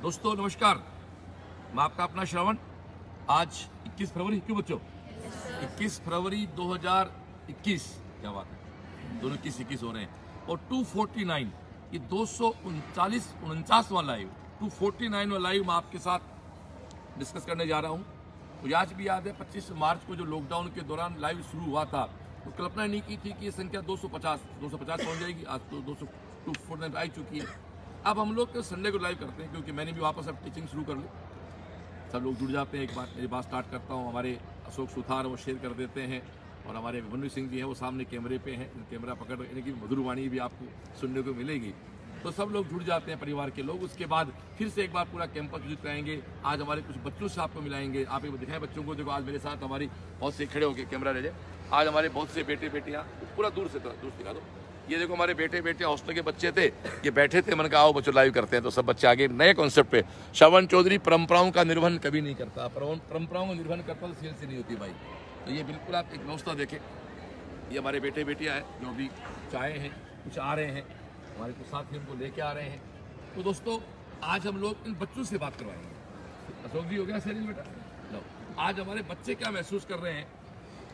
दोस्तों नमस्कार, मैं आपका अपना श्रवण। आज 21 फरवरी, क्यों बच्चों 21 फरवरी 2021, क्या बात है, दोनों 21 हो रहे हैं। और 249 ये 249वां लाइव, 249वां लाइव मैं आपके साथ डिस्कस करने जा रहा हूँ। मुझे आज भी याद है 25 मार्च को जो लॉकडाउन के दौरान लाइव शुरू हुआ था तो कल्पना नहीं की थी कि ये संख्या 250 पहुँच जाएगी। आज तो 249 आ चुकी है। अब हम लोग संडे को लाइव करते हैं क्योंकि मैंने भी वापस अब टीचिंग शुरू कर ली। सब लोग जुड़ जाते हैं। एक बार मेरी बात स्टार्ट करता हूँ। हमारे अशोक सुथार वो शेयर कर देते हैं और हमारे अभिमन्यु सिंह जी हैं वो सामने कैमरे पे हैं, कैमरा पकड़ रहे हैं कि मधुर वाणी भी आपको सुनने को मिलेगी। तो सब लोग जुड़ जाते हैं, परिवार के लोग। उसके बाद फिर से एक बार पूरा कैंपस विजिट कराएंगे। आज हमारे कुछ बच्चों से आपको मिलाएंगे। आप एक दिखाएं बच्चों को। देखो आज मेरे साथ हमारी बहुत से खड़े होकर कैमरा ले जाए। आज हमारे बहुत से बेटे बेटियाँ, पूरा दूर से दिखा दो। ये देखो हमारे बेटे बेटे हॉस्टल के बच्चे थे, ये बैठे थे। मैंने कहा आओ बच्चों लाइव करते हैं। तो सब बच्चे आगे नए कॉन्सेप्ट पे। श्रवण चौधरी परंपराओं का निर्वहन कभी नहीं करता, परंपराओं का निर्वहन करता तो सेल से नहीं होती भाई। तो ये बिल्कुल आप एक व्यवस्था देखें। ये हमारे बेटे बेटियाँ हैं जो अभी चाहे हैं, कुछ आ रहे हैं, हमारे कुछ साथी उनको लेके आ रहे हैं। तो दोस्तों आज हम लोग इन बच्चों से बात करवाएंगे। अशोक भी हो गया सैनिल बेटा, लो। आज हमारे बच्चे क्या महसूस कर रहे हैं,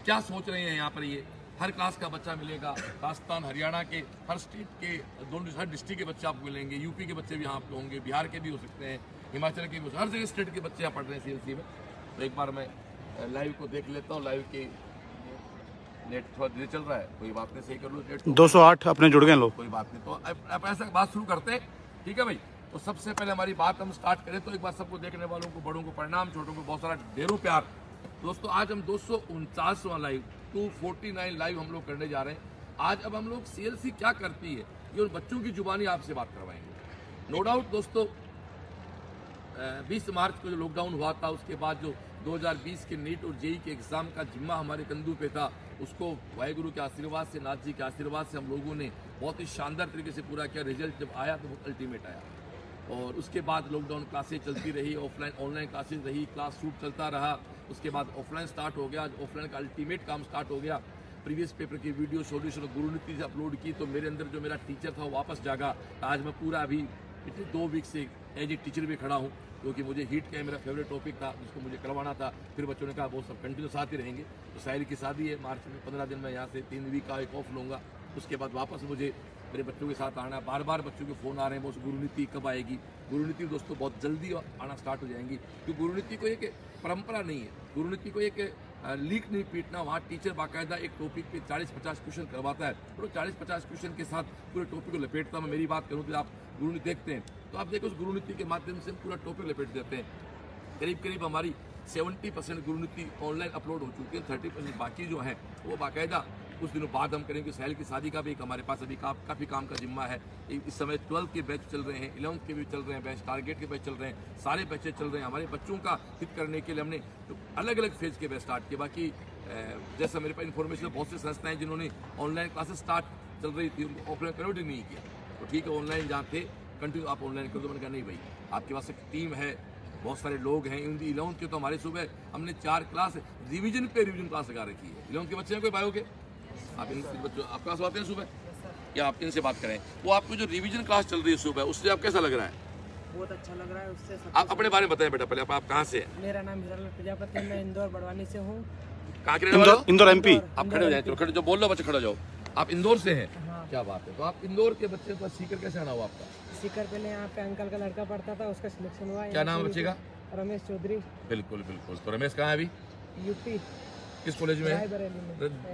क्या सोच रहे हैं। यहाँ पर ये हर क्लास का बच्चा मिलेगा। राजस्थान हरियाणा के हर स्टेट के दोनों, हर डिस्ट्रिक्ट के बच्चे आपको मिलेंगे। यूपी के बच्चे भी यहाँ पे होंगे, बिहार के भी हो सकते हैं, हिमाचल के भी, हर जगह स्टेट के बच्चे यहाँ पढ़ रहे हैं CLC में। तो एक बार मैं लाइव को देख लेता हूँ। लाइव के नेट थोड़ा धीरे चल रहा है, कोई बात नहीं, सही कर लो। नेट 208 अपने जुड़ गए लोग, कोई बात नहीं। तो अब ऐसा बात शुरू करते हैं, ठीक है भाई। तो सबसे पहले हमारी बात हम स्टार्ट करें तो एक बार सबको देखने वालों को, बड़ों को प्रणाम, छोटों को बहुत सारा ढेरों प्यार। दोस्तों आज हम 249वां लाइव, 249 लाइव हम लोग करने जा रहे हैं आज। अब हम लोग CLC क्या करती है ये उन बच्चों की जुबानी आपसे बात करवाएंगे। नो डाउट दोस्तों 20 मार्च को जो लॉकडाउन हुआ था, उसके बाद जो 2020 के नीट और JEE के एग्जाम का जिम्मा हमारे कंधों पे था, उसको वाहेगुरु के आशीर्वाद से, नाथ जी के आशीर्वाद से हम लोगों ने बहुत ही शानदार तरीके से पूरा किया। रिजल्ट जब आया तो बहुत अल्टीमेट आया। और उसके बाद लॉकडाउन क्लासेज चलती रही, ऑफलाइन ऑनलाइन क्लासेज रही, क्लास शूट चलता रहा। उसके बाद ऑफलाइन स्टार्ट हो गया। ऑफलाइन का अल्टीमेट काम स्टार्ट हो गया। प्रीवियस पेपर की वीडियो सॉल्यूशन गुरुनीति से अपलोड की तो मेरे अंदर जो मेरा टीचर था वो वापस जागा। आज मैं पूरा अभी पिछले 2 वीक से एज ए टीचर भी खड़ा हूँ क्योंकि मुझे हीट का मेरा फेवरेट टॉपिक था जिसको मुझे करवाना था। फिर बच्चों ने कहा वो सब कंटिन्यू साथ ही रहेंगे। तो साहिल की शादी है मार्च में, 15 दिन मैं यहाँ से 3 वीक का एक ऑफ लूँगा। उसके बाद वापस मुझे मेरे बच्चों के साथ आना। बार बार बच्चों के फ़ोन आ रहे हैं, वो गुरुनीति कब आएगी। गुरुनीति दोस्तों बहुत जल्दी आना स्टार्ट हो जाएंगी क्योंकि गुरुनीति को एक परंपरा नहीं है, गुरुनीति को एक लीक नहीं पीटना। वहाँ टीचर बाकायदा एक टॉपिक पे 40-50 क्वेश्चन करवाता है और 40-50 क्वेश्चन के साथ पूरे टॉपिक को लपेटता। मैं मेरी बात करूँ तो आप गुरुनीति देखते हैं तो आप देखो उस गुरुनीति के माध्यम से हम पूरा टॉपिक लपेट देते हैं। करीब हमारी 70% गुरुनीति ऑनलाइन अपलोड हो चुकी है। 30% बाकी जो है वो बाकायदा कुछ दिनों बाद हम करेंगे। साहिल की शादी का भी एक हमारे पास अभी काफ़ी काम का जिम्मा है। इस समय 12 के बैच चल रहे हैं, 11th के भी चल रहे हैं बैच, टारगेट के बैच चल रहे हैं, सारे बैचेज चल रहे हैं। हमारे बच्चों का हित करने के लिए हमने तो अलग अलग फेज के बैच स्टार्ट किए। बाकी जैसा मेरे पास इन्फॉर्मेशन बहुत सी संस्थाएं जिन्होंने ऑनलाइन क्लासेस स्टार्ट चल रही थी उनको ऑफलाइन कन्वर्ट ही नहीं किया। तो ठीक है ऑनलाइन जहाँ थे कंटिन्यू आप ऑनलाइन कर दो। मैंने कहा नहीं भाई, आपके पास एक टीम है, बहुत सारे लोग हैं। 11th के तो हमारे सुबह हमने 4 क्लास रिवीजन पे रिवीजन क्लास लगा रखी है। 11th के बच्चे हैं कोई बायो के, आप इन बच्चों आप क्लास आते हैं सुबह या आप इनसे बात करें। वो आपको जो रिवीजन क्लास चल रही है सुबह, उससे आप कैसा लग रहा है? बहुत अच्छा लग रहा है उससे। आप अपने बारे में बताएं बेटा पहले। आप कहाँ से हैं? मेरा नाम हिरालाल प्रजापति, मैं इंदौर बड़वानी से हूँ। कहाँ के रहने वाले हो? इंदौर MP। आप खड़े हो जाए, खड़े जो बोल लो बच्चे खड़े हो जाओ। आप इंदौर से हैं? हाँ। क्या बात है। तो आप इंदौर के बच्चे पर सीकर कैसे आना हुआ आपका? सीकर पहले यहाँ पे अंकल का लड़का पढ़ता था, उसका सिलेक्शन हुआ। क्या नाम बच्चे का? रमेश चौधरी। बिल्कुल। तो रमेश कहाँ है अभी? यूपी। किस कॉलेज में है? रायबरेली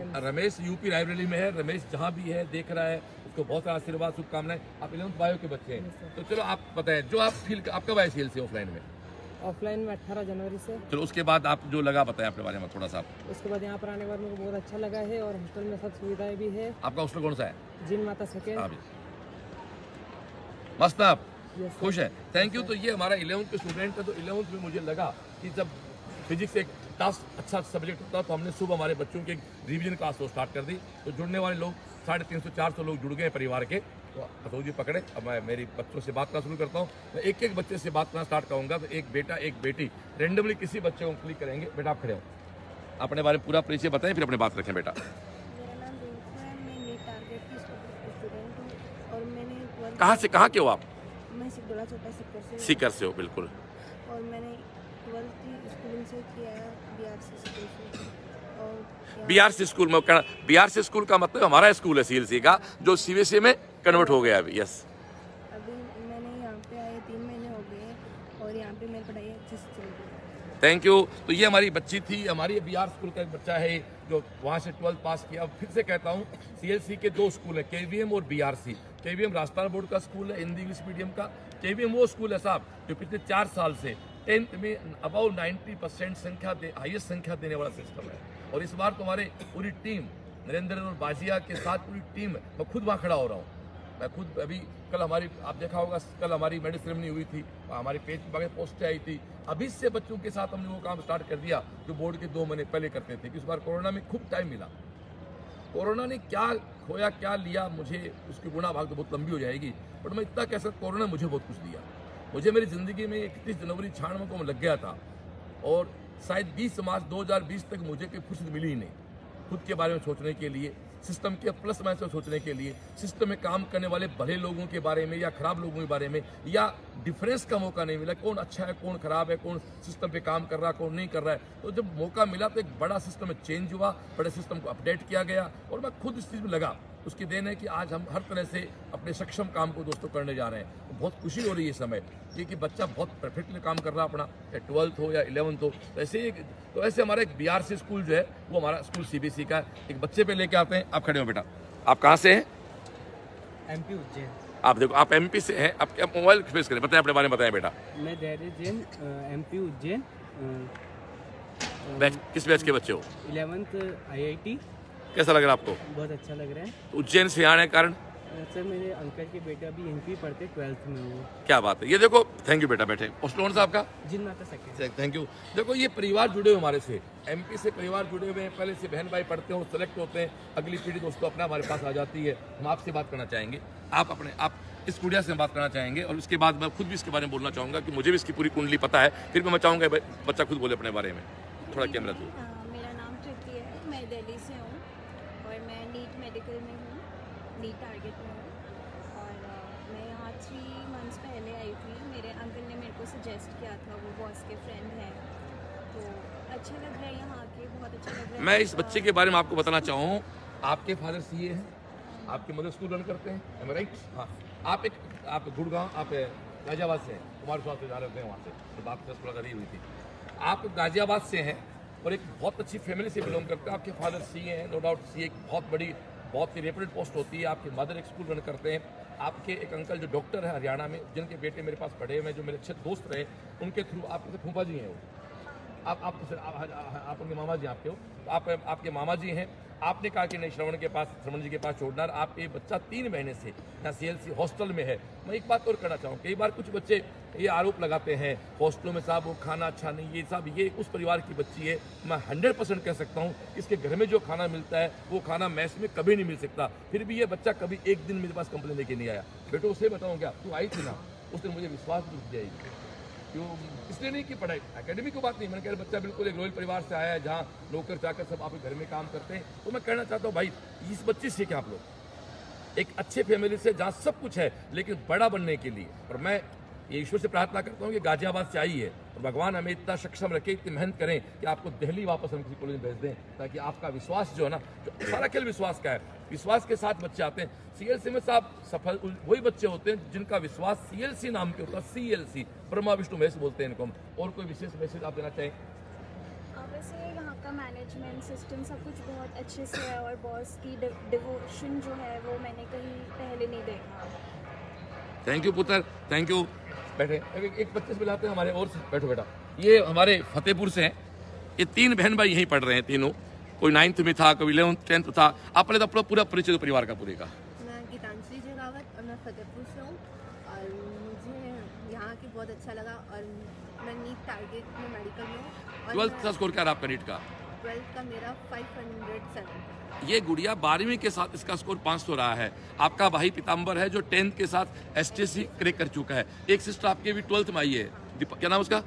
में। रमेश यूपी रायबरेली में है। रमेश जहाँ भी है देख रहा है, उसको बहुत सारा आशीर्वाद शुभकामनाएं। आप 11th बायो के बच्चे हैं तो चलो आप बताएं जो आप फील आप कब आए CLC ऑफलाइन में? ऑफलाइन में 18 जनवरी से। चलो उसके बाद आप जो लगा बताएं अपने बारे में थोड़ा सा। उसके बाद यहाँ पर आने के बाद मेरे को बहुत अच्छा लगा है और हॉस्टल में सब सुविधाएं भी है। आपका हॉस्टल कौन सा है? जिन माता सके। मस्त आप खुश है, थैंक यू। तो ये हमारा 11th के स्टूडेंट है। तो 11th में मुझे लगा कि जब फिजिक्स एक टास्क अच्छा सब्जेक्ट होता तो हमने सुबह हमारे बच्चों के रिवीजन क्लास को स्टार्ट कर दी। तो जुड़ने वाले लोग 350-400 लोग जुड़ गए परिवार के। तो अशोक जी पकड़े। अब मैं मेरी बच्चों से बात करना शुरू करता हूँ। मैं एक बच्चे से बात करना स्टार्ट करूँगा। तो एक बेटा एक बेटी रेंडमली किसी बच्चे को क्लिक करेंगे। बेटा आप खड़े हो, अपने बारे में पूरा परिचय बताएं फिर अपने बात रखें। बेटा मेरा नाम रिंकू है, मैं नीट टारगेट की स्टूडेंट हूँ और मैंने कहाँ से कहाँ के हो आप? मैं सिकदोला छोटा सिक्कर से सीकर से हो, बिल्कुल। और मैंने 12th स्कूलिंग से किया है BRC स्कूल से। और BRC स्कूल में BRC स्कूल का मतलब हमारा स्कूल है CLC का, जो CBSE में कन्वर्ट हो गया अभी। यस, अभी मैंने यहाँ पे आए 3 महीने हो गए और यहाँ पे मेरी पढ़ाई अच्छे से चल रही है। Thank you. तो ये हमारी बच्ची थी, हमारी BR स्कूल का एक बच्चा है जो वहाँ से 12th पास किया। फिर से कहता हूँ, CLC के 2 स्कूल है, KVM और BRC। KVM राजस्थान बोर्ड का स्कूल है, हिंदी इंग्लिश मीडियम का। KVM वो स्कूल है साहब जो पिछले 4 साल से 10th में अबाउ 90% हाईएस्ट संख्या देने वाला सिस्टम है। और इस बार तुम्हारे पूरी टीम, नरेंद्र और बाजिया के साथ पूरी टीम, मैं खुद वहाँ खड़ा हो रहा हूँ। मैं खुद अभी कल हमारी, आप देखा होगा, कल हमारी मेडल सेरेमनी हुई थी, हमारी पेज पर पोस्टें आई थी। अभी से बच्चों के साथ हमने वो काम स्टार्ट कर दिया जो बोर्ड के 2 महीने पहले करते थे। इस बार कोरोना में खूब टाइम मिला। कोरोना ने क्या खोया क्या लिया, मुझे उसकी गुणा भाग तो बहुत लंबी हो जाएगी, बट मैं इतना कह सकता, कोरोना ने मुझे बहुत कुछ दिया। मुझे मेरी ज़िंदगी में 31 जनवरी 96 को लग गया था और शायद 20 मार्च 2020 तक मुझे कोई फुर्सत मिली ही नहीं खुद के बारे में सोचने के लिए, सिस्टम के प्लस माइनस में सोचने के लिए, सिस्टम में काम करने वाले भले लोगों के बारे में या खराब लोगों के बारे में, या डिफरेंस का मौका नहीं मिला, कौन अच्छा है कौन खराब है, कौन सिस्टम पे काम कर रहा है कौन नहीं कर रहा है। तो जब मौका मिला तो एक बड़ा सिस्टम में चेंज हुआ, बड़े सिस्टम को अपडेट किया गया और मैं खुद इस चीज़ में लगा। उसकी देन है कि आज हम हर तरह से अपने सक्षम काम को दोस्तों करने जा रहे हैं। तो बहुत खुशी हो रही है इस समय कि बच्चा बहुत परफेक्टली काम कर रहा है अपना, या 12th हो या 11th हो। तो ऐसे हमारा एक BRC स्कूल जो है वो हमारा स्कूल CBSE का एक बच्चे पे लेके आते हैं। आप खड़े हो बेटा, आप कहाँ से हैं? MP उज्जैन। आप देखो, आप MP से हैं। आप मोबाइल फेस करें, बताएं अपने बारे में, बताएं बेटा। मैं धैर्य जैन, MP उज्जैन। किस बैच के बच्चे हो? 11th IIT। कैसा लग रहा है आपको? बहुत अच्छा लग रहा है। उज्जैन से आने के कारण? सर मेरे अंकल के बेटा भी यहीं पे पढ़ते, 12th में वो। क्या बात है, ये देखो। थैंक यू बेटा, बैठे। पोस्टलोन साहब का जिन्नाता सेकंड। Thank you. देखो ये परिवार जुड़े हुए हमारे से, MP से परिवार जुड़े हुए हैं, पहले से बहन भाई पढ़ते हैं और सेलेक्ट होते हैं, अगली पीढ़ी दोस्तों अपना हमारे पास आ जाती है। हम आपसे बात करना चाहेंगे, आप इस गुड़िया से बात करना चाहेंगे और उसके बाद मैं खुद भी इसके बारे में बोलना चाहूँगा कि मुझे भी इसकी पूरी कुंडली पता है, फिर भी मैं चाहूँगा बच्चा खुद बोले अपने बारे में। थोड़ा कैमरा दो। मेरा नाम कृति है, मैं दिल्ली से हूँ और मैं नीट मेडिकल में हूँ, नीट टारगेट में हूँ। और मैं यहाँ 3 मंथ्स पहले आई थी। मेरे अंकल ने मेरे को सजेस्ट किया था, वो बॉस के फ्रेंड हैं, तो अच्छा लग रहा है यहाँ आके, बहुत अच्छा लग रहा है। मैं इस बच्चे के बारे में आपको बताना चाहूँ, आपके फादर CA हैं, आपके मदर स्कूल रन करते हैं, am I right? हाँ। आप गुड़गांव, आप गाजियाबाद से हैं, कुमार स्वास्थ्य से जा रहे थे वहाँ से, तो बात 10 मुलाकात हुई थी। आप गाजियाबाद से हैं और एक बहुत अच्छी फैमिली से बिलोंग करते हैं। आपके फादर CA हैं, नो डाउट CA एक बहुत बड़ी, बहुत ही रेपुटेड पोस्ट होती है। आपके मदर एक स्कूल रन करते हैं। आपके एक अंकल जो डॉक्टर है हरियाणा में, जिनके बेटे मेरे पास पढ़े हुए, जो मेरे अच्छे दोस्त रहे, उनके थ्रू आपके फूफा जी हैं वो। आप उनके मामा जी आपके हो, तो आपके मामा जी हैं। आपने कहा कि नहीं, श्रवण जी के पास छोड़ना। आप ये बच्चा 3 महीने से यहाँ CLC हॉस्टल में है। मैं एक बात और कहना चाहूँ, कई बार कुछ बच्चे ये आरोप लगाते हैं हॉस्टलों में साहब वो खाना अच्छा नहीं, ये साहब ये उस परिवार की बच्ची है। मैं 100% कह सकता हूँ, इसके घर में जो खाना मिलता है वो खाना मैस में कभी नहीं मिल सकता। फिर भी ये बच्चा कभी एक दिन मेरे पास कंप्लेन लेके नहीं आया। बेटो उसे बताऊँ क्या, तू आई थी ना, उसने मुझे विश्वास दिख जाएगी, क्यों? इसलिए नहीं कि पढ़ाई एकेडमी की बात नहीं, मैंने कहा बच्चा बिल्कुल एक रॉयल परिवार से आया है जहाँ नौकर चाकर सब आपके घर में काम करते हैं। तो मैं कहना चाहता हूँ भाई, इस बच्चे से क्या आप लोग एक अच्छे फैमिली से जहाँ सब कुछ है लेकिन बड़ा बनने के लिए, और मैं ये ईश्वर से प्रार्थना करता हूँ कि गाजियाबाद से आई है और भगवान हमें इतना सक्षम रखे, इतनी मेहनत करें कि आपको दिल्ली वापस हम किसी कॉलेज में भेज दें, ताकि आपका विश्वास जो है ना, जो सारा खेल विश्वास का है, विश्वास के साथ बच्चे आते हैं। CLC में साहब सफल वही बच्चे होते हैं जिनका विश्वास CLC नाम के होता है। CLC ब्रह्मा विष्णु महेश बोलते हैं इनको हम। और कोई विशेष मैसेज आप देना चाहें? वैसे यहाँ का मैनेजमेंट सिस्टम सब कुछ बहुत अच्छे से है और बॉस की डिवोशन जो है वो मैंने कहीं पहले नहीं देखा। थैंक यू पुत्र, थैंक यू। बैठे। एक बच्चे से मिलाते हैं हमारे, और बैठो बेटा। ये हमारे फतेहपुर से हैं, ये 3 बहन भाई यहीं पढ़ रहे हैं तीनों, कोई 9th में था, कोई 11th 10th था। आप पहले तो अपना पूरा परिचय दो परिवार का पूरे का। मैं गीतांजलि जगावत और मैं फतेहपुर से हूँ और मुझे यहाँ के बहुत अच्छा लगा और मैं नीट टारगेट में मेडिकल में हूँ। 12th का स्कोर क्या रहा आपका नीट का? 12th का मेरा 507। ये गुड़िया 12वीं के साथ इसका स्कोर 500 रहा है। आपका भाई पीताम्बर है जो 10th के साथ STC क्रैक कर चुका है। एक सिस्टर आपके भी 12th में आई है, क्या नाम उसका?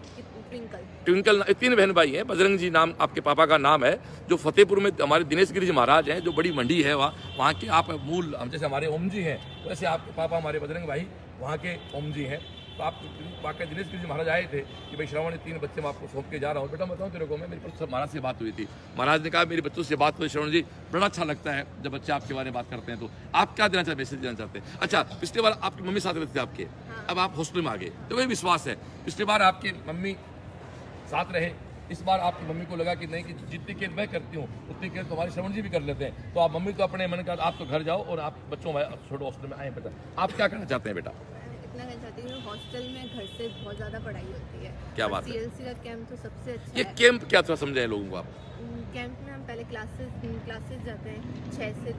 ट्विंकल। तीन बहन भाई हैं। बजरंग जी नाम आपके पापा का नाम है, जो फतेहपुर में हमारे दिनेश गिरी जी महाराज हैं, जो बड़ी मंडी है वहाँ के आप मूल, हम जैसे हमारे ओम जी हैं वैसे आपके पापा हमारे बजरंग भाई वहाँ के ओम जी हैं। तो आप वाकई दिनेश गिरी जी महाराज आए थे कि भाई श्रवण 3 बच्चे मैं आपको सौंप के जा रहा हूँ। बेटा बताऊँ तेरे को, मैं मेरे पर महाराज से बात हुई थी, महाराज ने कहा मेरे बच्चों से बात हुई श्रवण जी, बड़ा अच्छा लगता है जब बच्चे आपके बारे में बात करते हैं। तो आप क्या देना चाहते, मैसेज देना चाहते हैं? अच्छा, पिछली बार आपकी मम्मी साथ रहते थे आपके, अब आप हॉस्टल में आ गए, तो वही विश्वास है। पिछली बार आपकी मम्मी साथ रहे, इस बार आपकी मम्मी को लगा कि नहीं, कि जितनी केयर मैं करती हूँ उतनी केयर तुम्हारी श्रवण जी भी कर लेते हैं। तो आप मम्मी को अपने मन का, आप तो घर जाओ और आप बच्चों में छोटे हॉस्टल में आए। बेटा आप क्या करना चाहते हैं? बेटा इतना कहना चाहती हूँ, हॉस्टल में घर से बहुत ज़्यादा पढ़ाई होती है। क्या बात है? CLC का कैंप तो सबसे अच्छा ये है। कैंप क्या थोड़ा समझाए लोगों को आप? कैंप में हम पहले क्लासेस जाते हैं 6 से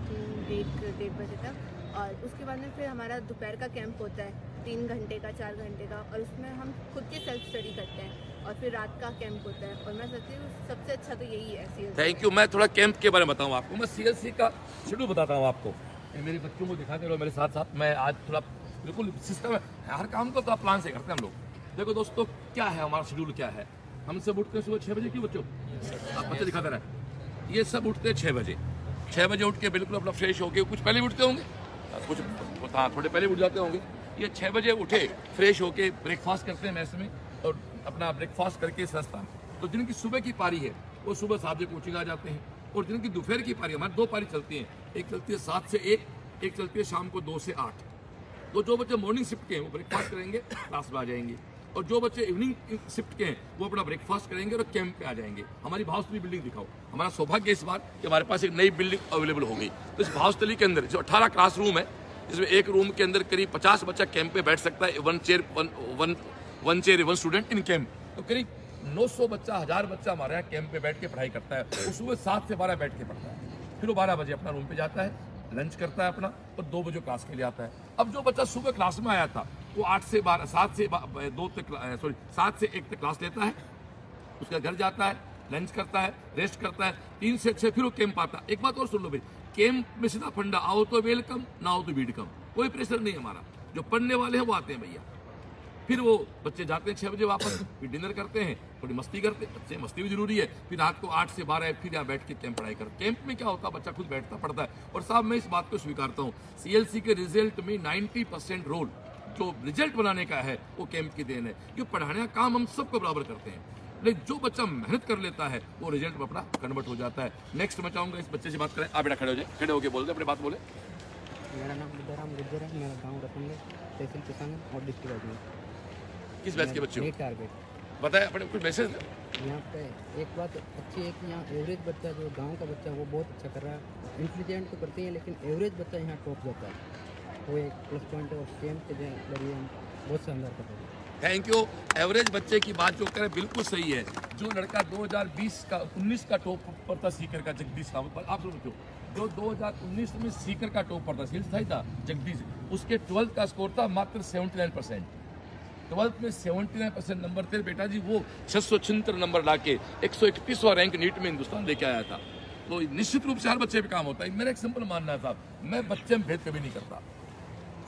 1:30 बजे तक, और उसके बाद में फिर हमारा दोपहर का कैंप होता है 3 घंटे का 4 घंटे का, और उसमें हम खुद की सेल्फ स्टडी करते हैं, और फिर रात का कैंप होता है। और मैं सोचती हूँ सबसे अच्छा तो यही है CLC। Thank you. मैं थोड़ा कैंप के बारे में बताऊँ आपको, मैं CLC का शेड्यूल बताता हूँ आपको। मेरे बच्चों को दिखाते रहो मेरे साथ साथ। मैं आज थोड़ा बिल्कुल सिस्टम है, हर काम को तो आप प्लान से करते हैं हम लोग। देखो दोस्तों, क्या है हमारा शेड्यूल, क्या है, हम सब उठते हैं सुबह 6 बजे। क्यों बच्चों? आप बच्चे दिखाते रहे, ये सब उठते हैं 6 बजे। 6 बजे उठ के बिल्कुल अपना फ्रेश होके, कुछ पहले उठते होंगे, कुछ हाँ थोड़े पहले उठ जाते होंगे। ये 6 बजे उठे, फ्रेश होके ब्रेकफास्ट करते हैं मैस में, और अपना ब्रेकफास्ट करके सस्ता में। तो जिनकी सुबह की पारी है वो सुबह 7 बजे कोचिंग आ जाते हैं, और जिनकी दोपहर की पारी, हमारी 2 पारी चलती हैं, एक चलती है 7 से 1, एक चलती है शाम को 2 से 8। तो जो बच्चे मॉर्निंग शिफ्ट के हैं वो ब्रेकफास्ट करेंगे, क्लास में आ जाएंगे, और जो बच्चे इवनिंग शिफ्ट के हैं वो अपना ब्रेकफास्ट करेंगे और कैंप पे आ जाएंगे। हमारी भावस्थली बिल्डिंग दिखाओ। हमारा सौभाग्य इस बार कि हमारे पास एक नई बिल्डिंग अवेलेबल हो गई। तो इस भावस्थली के अंदर जो 18 क्लासरूम है, इसमें एक रूम के अंदर करीब 50 बच्चा कैंप पे बैठ सकता है, one chair 1 student in camp. तो करीब 900 बच्चा, 1000 बच्चा हमारे यहाँ कैंप पे बैठ के पढ़ाई करता है। वो सुबह 7 से 12 बैठ के पढ़ता है, फिर वो 12 बजे अपना रूम पे जाता है, लंच करता है अपना, और 2 बजे क्लास के लिए आता है। अब जो बच्चा सुबह क्लास में आया था वो 7 से 1 तक क्लास लेता है, उसका घर जाता है, लंच करता है, रेस्ट करता है, 3 से 6 फिर वो कैंप आता है। एक बात और सुन लो भाई, कैंप में सीधा फंडा, आओ तो वेलकम, ना आओ तो बीड कम, कोई प्रेशर नहीं हमारा। जो पढ़ने वाले हैं वो आते हैं भैया, फिर वो बच्चे जाते हैं 6 बजे वापस, फिर डिनर करते हैं, थोड़ी मस्ती करते हैं। बच्चे मस्ती भी जरूरी है। फिर रात को 8 से 12 फिर यहाँ बैठ के कैंप पढ़ाई कर। कैंप में क्या होता है, बच्चा खुद बैठता पढ़ता है। और साहब मैं इस बात को स्वीकारता हूँ, CLC के रिजल्ट में 90% रोल जो रिजल्ट बनाने का है वो कैंप की देन है। ये पढ़ाने का काम हम सबको बराबर करते हैं, लेकिन जो बच्चा मेहनत कर लेता है वो रिजल्ट में अपना कन्वर्ट हो जाता है। नेक्स्ट मैं चाहूँगा इस बच्चे से बात करें। आप बेटा खड़े हो जाए, खड़े होकर बोल दे, अपनी बात बोले। मेरा नाम बुद्धाराम गुज्जर है, मेरा गांव रतनगढ़, तहसील किसानगंज और डिस्ट्रिक्ट अजमेर। किस बैच के बच्चे हो? NEET target. बताए अपने कुछ मैसेज। यहाँ पे एक बात अच्छी है कि यहाँ एवरेज बच्चा, जो गांव का बच्चा वो बहुत अच्छा कर रहा है। इंटेलिजेंट तो करते हैं, लेकिन एवरेज बच्चा यहाँ टॉप जाता है, वो एक प्लस पॉइंट है। और कैंप के जरिए हम बहुत शानदार कर रहे हैं। Thank you. एवरेज बच्चे की बात जो करें बिल्कुल सही है। जो लड़का 2019 का टॉप पर था सीकर का, जगदीश रावत, आप लोग बच्चों, जो 2019 में सीकर का टॉप पर था, सिल्स था जगदीश, उसके 12th का स्कोर था मात्र 79%। 12th में 79% नंबर थे बेटा जी। वो 676 नंबर ला के 131वां रैंक नीट में हिंदुस्तान लेके आया था। तो निश्चित रूप से हर बच्चे पे काम होता है। मेरा एक सिंपल मानना है साहब, मैं बच्चे में भेद कभी नहीं करता,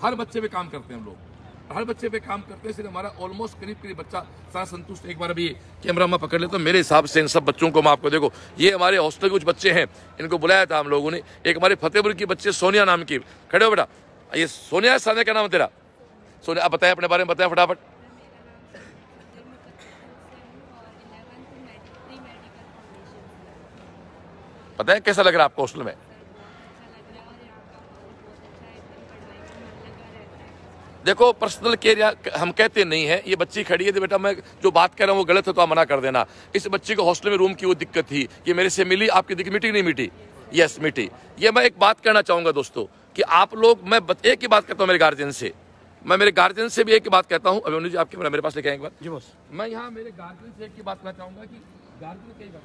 हर बच्चे पे काम करते हैं हम लोग, हर बच्चे पे काम करते हैं। सिर्फ हमारा ऑलमोस्ट करीब बच्चा सारा संतुष्ट। एक बार अभी कैमरा में पकड़ ले तो मेरे हिसाब से इन सब बच्चों को मैं आपको, देखो ये हमारे हॉस्टल के कुछ बच्चे हैं, इनको बुलाया था हम लोगों ने। एक हमारे फतेहपुर की बच्चे सोनिया नाम की, खड़े हो बेटा। ये सोनिया, सानिया क्या नाम है तेरा? सोनिया, आप बताए अपने बारे में, बताए फटाफट। पता है कैसा लग रहा है आपको हॉस्टल में? देखो पर्सनल केयर हम कहते नहीं है। ये बच्ची खड़ी है तो बेटा मैं जो बात कर रहा हूँ वो गलत है तो आप मना कर देना। इस बच्ची को हॉस्टल में रूम की वो दिक्कत थी, ये मेरे से मिली, आपकी दिक्कत मिटी नहीं मिटी? यस मिटी। ये मैं एक बात कहना चाहूंगा दोस्तों कि आप लोग, मैं एक ही बात कहता हूँ मेरे गार्जियन से, मैं मेरे गार्जियन से भी एक ही बात कहता हूँ। अभिमन्यु जी आपके मेरे पास लेके आए एक बार। जी बॉस। मैं यहाँ मेरे गार्जियन से एक ही बात कहना चाहूंगा कि गार्जियन कई बात,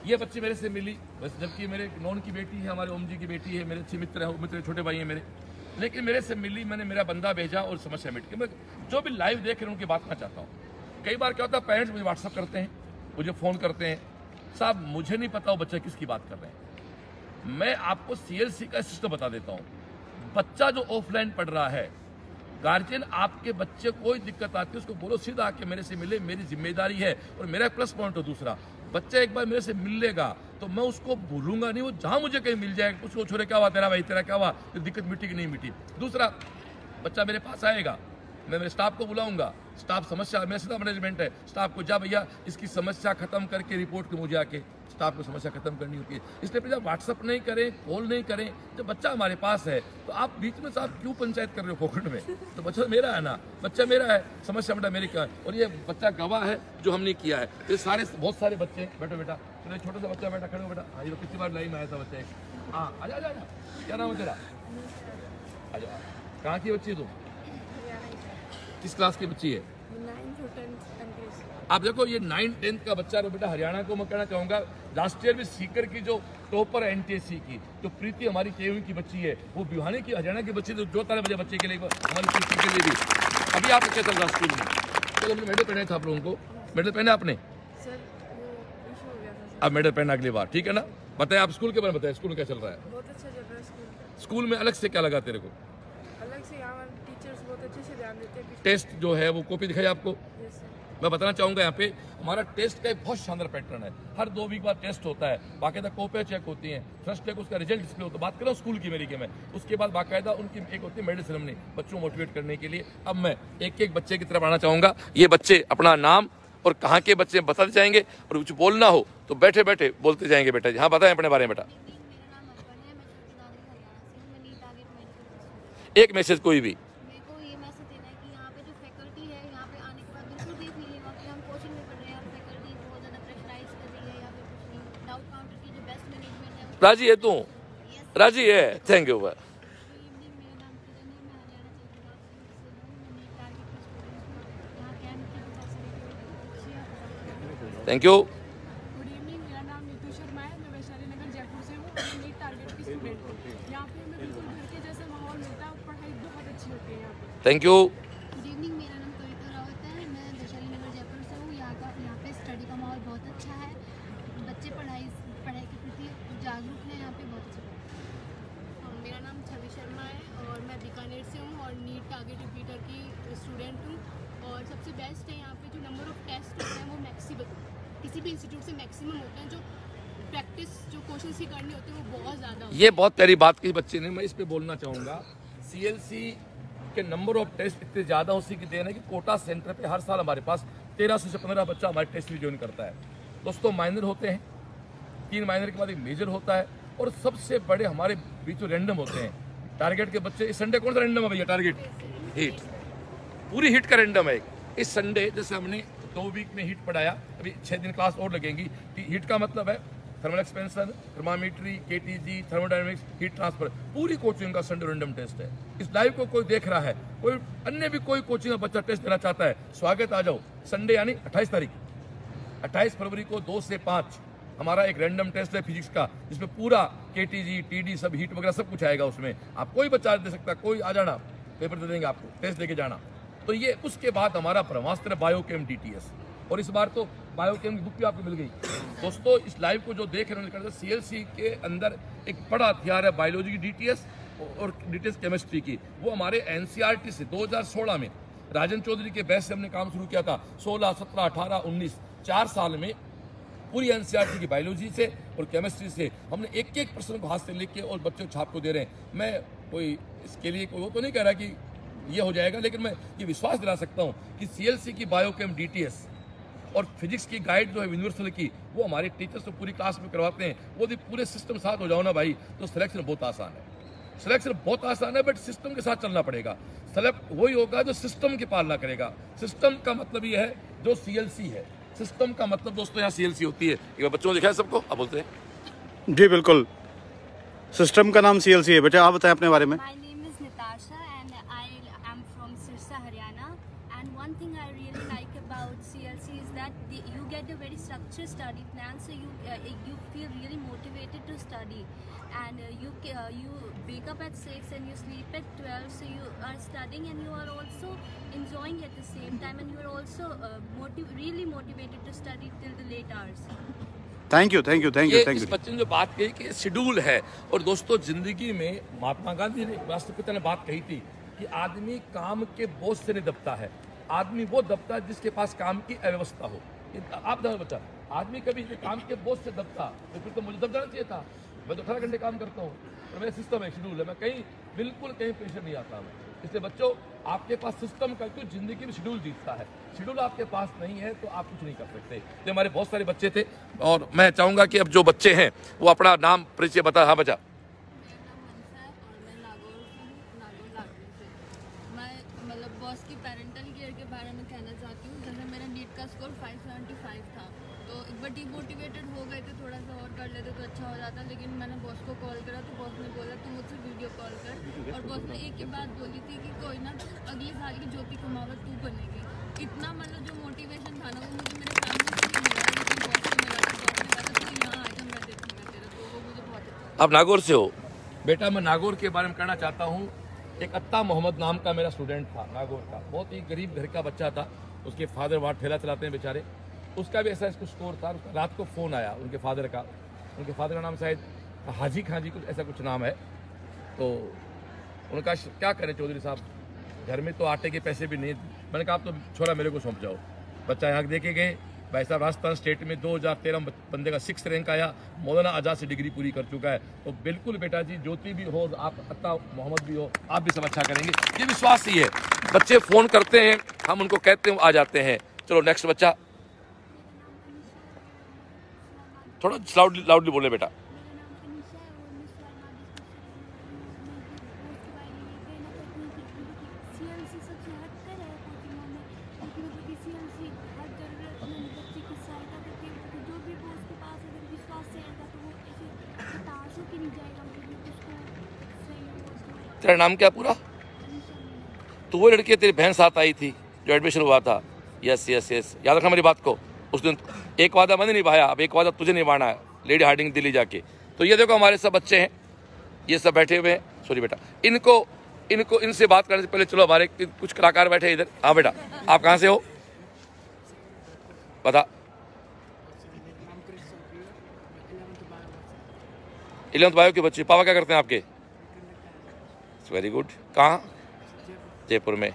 ये बच्ची मेरे से मिली, जबकि मेरे नॉन की बेटी है, हमारे ओम जी की बेटी है, मेरे अच्छे मित्र है, मित्र छोटे भाई हैं मेरे, लेकिन मेरे से मिली, मैंने मेरा बंदा भेजा और समस्या मिट गई। मैं जो भी लाइव देख रहे हैं उनकी बात मैं चाहता हूँ। कई बार क्या होता है, पेरेंट्स मुझे व्हाट्सअप करते हैं, मुझे फ़ोन करते हैं, साहब मुझे नहीं पता वो बच्चे किसकी बात कर रहे हैं। मैं आपको CLC का सिस्टम बता देता हूँ। बच्चा जो ऑफलाइन पढ़ रहा है गार्जियन आपके बच्चे कोई दिक्कत आती है उसको बोलो सीधा आके मेरे से मिले, मेरी जिम्मेदारी है और मेरा प्लस पॉइंट हो। दूसरा, बच्चा एक बार मेरे से मिल लेगा तो मैं उसको भूलूंगा नहीं, वो जहां मुझे कहीं मिल जाएगा उसको छोड़े क्या हुआ तेरा भाई, तेरा क्या हुआ, तो दिक्कत मिटी कि नहीं मिटी। दूसरा, बच्चा मेरे पास आएगा, मैं मेरे स्टाफ को बुलाऊंगा, स्टाफ समस्या, मेरा सीधा मैनेजमेंट है, स्टाफ को जा भैया इसकी समस्या खत्म करके रिपोर्ट मुझे आके स्टाफ को समस्या खत्म करनी होती है। इसलिए भैया व्हाट्सअप नहीं करें, कॉल नहीं करें, जब बच्चा हमारे पास है तो आप बीच में साहब क्यों पंचायत कर रहे हो फोकट में, तो बच्चा मेरा है ना, बच्चा मेरा है, समस्या बेटा मेरी क्या है, और ये बच्चा गवाह है जो हमने किया है। ये सारे बहुत सारे बच्चे, बैठो बेटा, चलो छोटा सा बच्चा बेटा, खड़े हो बेटा, हाँ ये कितनी बार लाइन में आया था बच्चा एक, हाँ आजा आजा, क्या नाम है तेरा, आजा, कहाँ की बच्ची है तुम, किस क्लास की बच्ची है? आप देखो ये 9th-10th का बच्चा है बेटा, हरियाणा को मैं कहना चाहूंगा लास्ट ईयर में सीकर की जो टॉपर एनटीएससी की जो प्रीति हमारी केयू की बच्ची है, वो बिहानी की हरियाणा की बच्ची, जो तारे बजे बच्चे के लिए हमारी प्रीति के लिए भी। अभी आप क्या चल रहा स्कूल में? चलो अपने मेडल पहने था आप लोगों को, मेडल पहने आपने? अब मेडल पहना अगली बार, ठीक है ना? बताए आप स्कूल के बारे में बताए, स्कूल क्या चल रहा है? बहुत अच्छा चल रहा है स्कूल। स्कूल में अलग से क्या लगा तेरे को? अलग से यहाँ टीचर्स बहुत अच्छे से ध्यान देते हैं। टेस्ट जो है वो कॉपी दिखाई आपको? मैं बताना चाहूंगा यहाँ पे हमारा टेस्ट का एक बहुत शानदार पैटर्न है, हर 2 वीक बाद टेस्ट होता है, बाकायदा कॉपियाँ चेक होती हैं, फर्स्ट डे को उसका रिजल्ट डिस्प्ले होता है। बात करो स्कूल की मेरी के में, उसके बाद बाकायदा उनकी एक होती है मेडल सेरेमनी बच्चों को मोटिवेट करने के लिए। अब मैं एक एक बच्चे की तरफ आना चाहूंगा, ये बच्चे अपना नाम और कहाँ के बच्चे बताते जाएंगे, और कुछ बोलना हो तो बैठे बैठे बोलते जाएंगे। बेटा हाँ बताएं अपने बारे में बेटा, एक मैसेज कोई भी। राजी है तू? राजी है, thank you. Thank you. Good evening, मेरा नाम नीतू शर्मा है, मैं वैशाली नगर जयपुर से हूँ, नीट टारगेट की स्टूडेंट हूँ। यहाँ पे हमें बिल्कुल घर के जैसा माहौल मिलता है, पढ़ाई बहुत अच्छी होती है यहाँ पे। Thank you. गुड इवनिंग, मेरा नाम कविता रावत है, मैं वैशाली नगर जयपुर से हूँ। यहाँ पे स्टडी का माहौल बहुत अच्छा है, बच्चे पढ़ाई के प्रति जागरूक हैं, यहाँ पे बहुत अच्छा। मेरा नाम छवि शर्मा है और मैं बीकानेर से हूँ और नीट टारगेट रिपीटर की स्टूडेंट हूँ। और सबसे बेस्ट है यहाँ पे जो नंबर ऑफ टेस्ट होते हैं वो मैक्सिमम, किसी भी इंस्टीट्यूट से मैक्सिमम होते हैं, जो प्रैक्टिस जो क्वेश्चन की करनी होती है वो बहुत ज़्यादा। ये बहुत प्यारी बात की बच्चे ने, मैं इस पे बोलना चाहूँगा। CLC के नंबर ऑफ टेस्ट इतने ज़्यादा उसी की देन है कि कोटा सेंटर पे हर साल हमारे पास 1300 से 15 बच्चा हमारे टेस्ट भी ज्वाइन करता है। दोस्तों माइनर होते हैं, 3 माइनर के बाद एक मेजर होता है, और सबसे बड़े हमारे बीच रैंडम होते हैं। टारगेट के बच्चे, इस संडे कौन सा रैंडम है भैया? टारगेट हिट, पूरी हिट का रैंडम है। इस संडे जैसे हमने 2 वीक में हिट पढ़ाया, अभी 6 दिन क्लास और लगेंगी। हिट का मतलब है thermal expansion, thermometry, KTG, thermodynamics, heat transfer, पूरी कोचिंग का संडे रैंडम टेस्ट है। इस लाइव को कोई देख रहा है, कोई अन्य भी कोई कोचिंग का बच्चा टेस्ट देना चाहता है, स्वागत, आ जाओ। संडे यानी 28 तारीख, 28 फरवरी को 2 से 5 हमारा एक रैंडम टेस्ट है फिजिक्स का, जिसमें पूरा KTG, TD सब हीट वगैरह सब कुछ आएगा। उसमें आप कोई बच्चा दे सकता है, कोई आ जाना, पेपर दे देंगे आपको, टेस्ट देके जाना। तो ये उसके बाद हमारा ब्रह्मास्त्र बायोकेम DTS, और इस बार तो बायोकेम की बुक भी आपको मिल गई। दोस्तों इस लाइव को जो देख रहे हैं, CLC के अंदर एक बड़ा हथियार है बायोलॉजी की DTS और DTS केमिस्ट्री की। वो हमारे NCERT से 2016 में राजन चौधरी के बैच से हमने काम शुरू किया था। 16, 17, 18, 19 4 साल में पूरी NCERT की बायोलॉजी से और केमिस्ट्री से हमने एक प्रश्न को हाथ से लिख के और बच्चों को छाप को दे रहे हैं। मैं कोई इसके लिए कोई वो तो नहीं कह रहा कि ये हो जाएगा, लेकिन मैं ये विश्वास दिला सकता हूँ कि CLC की बायोकेम DTS और फिजिक्स की गाइड जो है यूनिवर्सल की, वो हमारे टीचर्स तो पूरी क्लास में करवाते हैं। वो भी पूरे सिस्टम साथ हो जाओ ना भाई, तो सिलेक्शन बहुत आसान है। सिलेक्शन बहुत आसान है, बट सिस्टम के साथ चलना पड़ेगा। सेलेक्ट वही होगा जो सिस्टम की पालना करेगा। सिस्टम का मतलब ये है जो CLC है। सिस्टम का मतलब दोस्तों यहाँ CLC होती है। एक बार बच्चों को दिखाया सबको, अब बोलते हैं। जी बिल्कुल, सिस्टम का नाम CLC है। बेटा आप बताएं अपने बारे में। My name is Natasha and I am from Sirsa, Haryana. And one thing I really like about CLC is that you get a very structured study plan, so you feel really motivated to study, and you wake up at 6 and you sleep at 12, so you are studying and you are also enjoying at the same time, and you are also really motivated to study till the late hours. Thank you thank you thank you thank you. इस बच्चे ने जो बात कही कि schedule है, और दोस्तों जिंदगी में महात्मा गांधी ने राष्ट्रपिता ने बात कही थी कि आदमी काम के बोझ से नहीं दबता है, आदमी वो दबता है जिसके पास काम की अव्यवस्था हो। आप दो बच्चा, आदमी कभी काम के बोझ से दबता तो फिर तो मुझे दब जाना चाहिए था। मैं तो 18 घंटे काम करता हूँ और मेरा सिस्टम है, शेड्यूल है, मैं कहीं बिल्कुल कहीं प्रेशर नहीं आता मैं। इसलिए बच्चों, आपके पास सिस्टम का क्यों जिंदगी में शेड्यूल जीतता है, शेड्यूल आपके पास नहीं है तो आप कुछ नहीं कर सकते। तो हमारे बहुत सारे बच्चे थे और मैं चाहूँगा कि अब जो बच्चे हैं वो अपना नाम परिचय बता। हाँ बच्चा। मतलब बॉस की पेरेंटल केयर के बारे में कहना चाहती हूँ। जैसे मेरा नीट का स्कोर 575 था, तो एक बार डिमोटिवेटेड हो गए थे, थोड़ा सा और कर लेते तो अच्छा हो जाता, लेकिन मैंने बॉस को कॉल करा तो बॉस ने बोला तू मुझसे वीडियो कॉल कर, और बॉस ने एक ही बात बोली थी कि कोई ना, अगले साल की ज्योति कुमावत तू बनेगी। इतना मतलब जो मोटिवेशन था ना वो मुझे मेरे फैमिली से नहीं मिला, लेकिन बॉस से मिला। तो बॉस ने कहा तू यहाँ आ जा, मैं देखूँगा तेरा, तो वो मुझे बहुत अच्छा। आप नागौर से हो बेटा? मैं नागौर के बारे में कहना चाहता हूँ। एक अत्ता मोहम्मद नाम का मेरा स्टूडेंट था नागौर का, बहुत ही गरीब घर का बच्चा था। उसके फादर वहाँ ठेला चलाते हैं बेचारे, उसका भी ऐसा कुछ स्कोर था। रात को फ़ोन आया उनके फादर का नाम शायद हाजी खाजी कुछ ऐसा कुछ नाम है। तो उनका क्या करें चौधरी साहब, घर में तो आटे के पैसे भी नहीं। मैंने कहा आप तो छोरा मेरे को सौंप जाओ। बच्चा यहाँ देखे गए, भाई साहब राजस्थान स्टेट में 2013 बंदे का 6th रैंक आया, मौलाना आज़ाद से डिग्री पूरी कर चुका है। तो बिल्कुल बेटा जी, ज्योति भी हो, आप अत्ता मोहम्मद भी हो, आप भी सब अच्छा करेंगे, ये विश्वास ही है। बच्चे फ़ोन करते हैं, हम उनको कहते हैं, आ जाते हैं। चलो नेक्स्ट बच्चा, थोड़ा लाउडली बोले बेटा। तेरा नाम क्या पूरा? तो वो लड़की तेरी बहन साथ आई थी जो एडमिशन हुआ था। यस यस यस, याद रखना मेरी बात को। उस दिन एक वादा मैंने निभाया, अब एक वादा तुझे निभाना है, लेडी हार्डिंग दिल्ली जाके। तो ये देखो हमारे सब बच्चे हैं, ये सब बैठे हुए हैं। सॉरी बेटा, इनसे बात करने से पहले चलो हमारे कुछ कलाकार बैठे इधर। हाँ बेटा, आप कहाँ से हो बता? 11th बायो के बच्चे। पापा क्या करते हैं आपके? Very good. कहाँ? जयपुर में।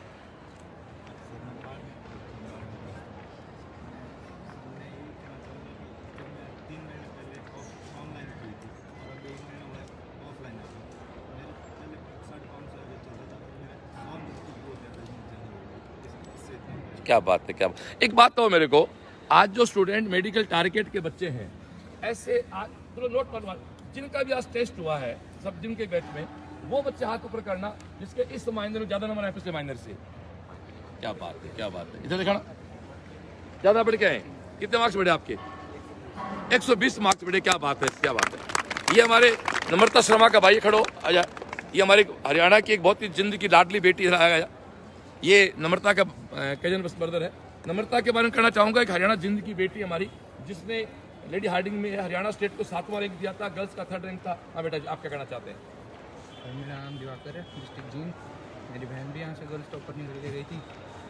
क्या बात है, क्या बात। एक बात तो मेरे को, आज जो स्टूडेंट मेडिकल टारगेट के बच्चे हैं, ऐसे आज तो नोट करवा, जिनका भी आज टेस्ट हुआ है सब जिनके बैच में, वो बच्चे हाथ ऊपर करना जिसके इस माइनर में ज्यादा नंबर है पिछले माइनर से। क्या बात है, क्या बात है। इधर दिखाना, ज्यादा बढ़ के आए। कितने मार्क्स बढ़े आपके? 120 मार्क्स बढ़े। क्या बात है, क्या बात है। ये हमारे नम्रता शर्मा का भाई खड़ो आजा। ये हमारे हरियाणा की एक बहुत ही जिंदगी की लाडली बेटी आया। ये नम्रता का कजन ब्रदर है। नम्रता के बारे में कहना चाहूँगा, एक हरियाणा जिंद की बेटी हमारी, जिसने लेडी हार्डिंग में हरियाणा स्टेट को 7वां रैंक दिया था, गर्ल्स का 3rd रैंक था। हाँ बेटा जी, आप क्या कहना चाहते हैं? मेरा नाम दिवाकर है, डिस्ट्रिक्ट जींद। मेरी बहन भी यहाँ से गर्ल्स टॉपर निकल के गई थी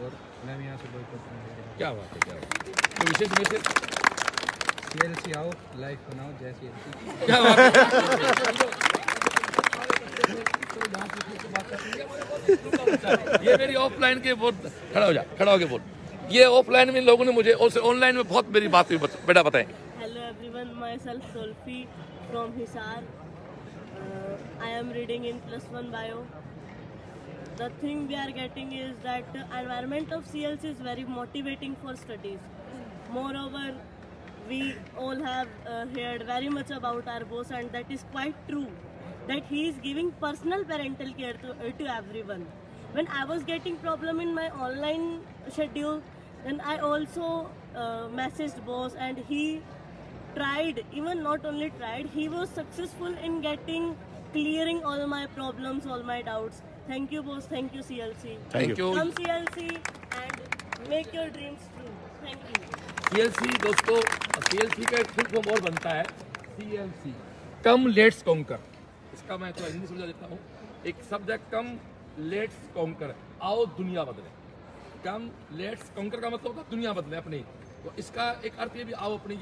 और मैं भी यहाँ से बॉयज टॉपर निकल गया। क्या बात है, क्या बात है। तो विशेष में से CLC आओ, लाइफ बनाओ जय CLC। क्या बात है। ये मेरी ऑफलाइन के बोल, खड़ा हो जा, खड़ा होके बोल। ये ऑफलाइन में लोगों ने मुझे, ऑनलाइन में बहुत मेरी बात हुई। बेटा बताएं। हेलो एवरीवन, माई सेल्फ सोल्फी from Hisar. I am reading in +1 bio. The thing we are getting is that the environment of CLC is very motivating for studies. Moreover, we all have heard very much about our boss, and that is quite true, that he is giving personal parental care to everyone. When I was getting problem in my online schedule, then I also messaged boss, and he tried, even not only tried, he was successful in clearing all my problems, all my doubts. Thank you boss, thank you CLC. Thank you. Come CLC and make your dreams true. Thank you. CLC दोस्तों, CLC का एक full form और बनता है CLC, come let's conquer. इसका मैं तो हिंदी समझा देता हूँ। एक शब्द है कम लेट्स कॉन्कर, आओ दुनिया बदले। कम लेट्स कॉन्कर का मतलब होता है दुनिया बदले अपनी। तो इसका एक अर्थ ये भी, आओ अपनी।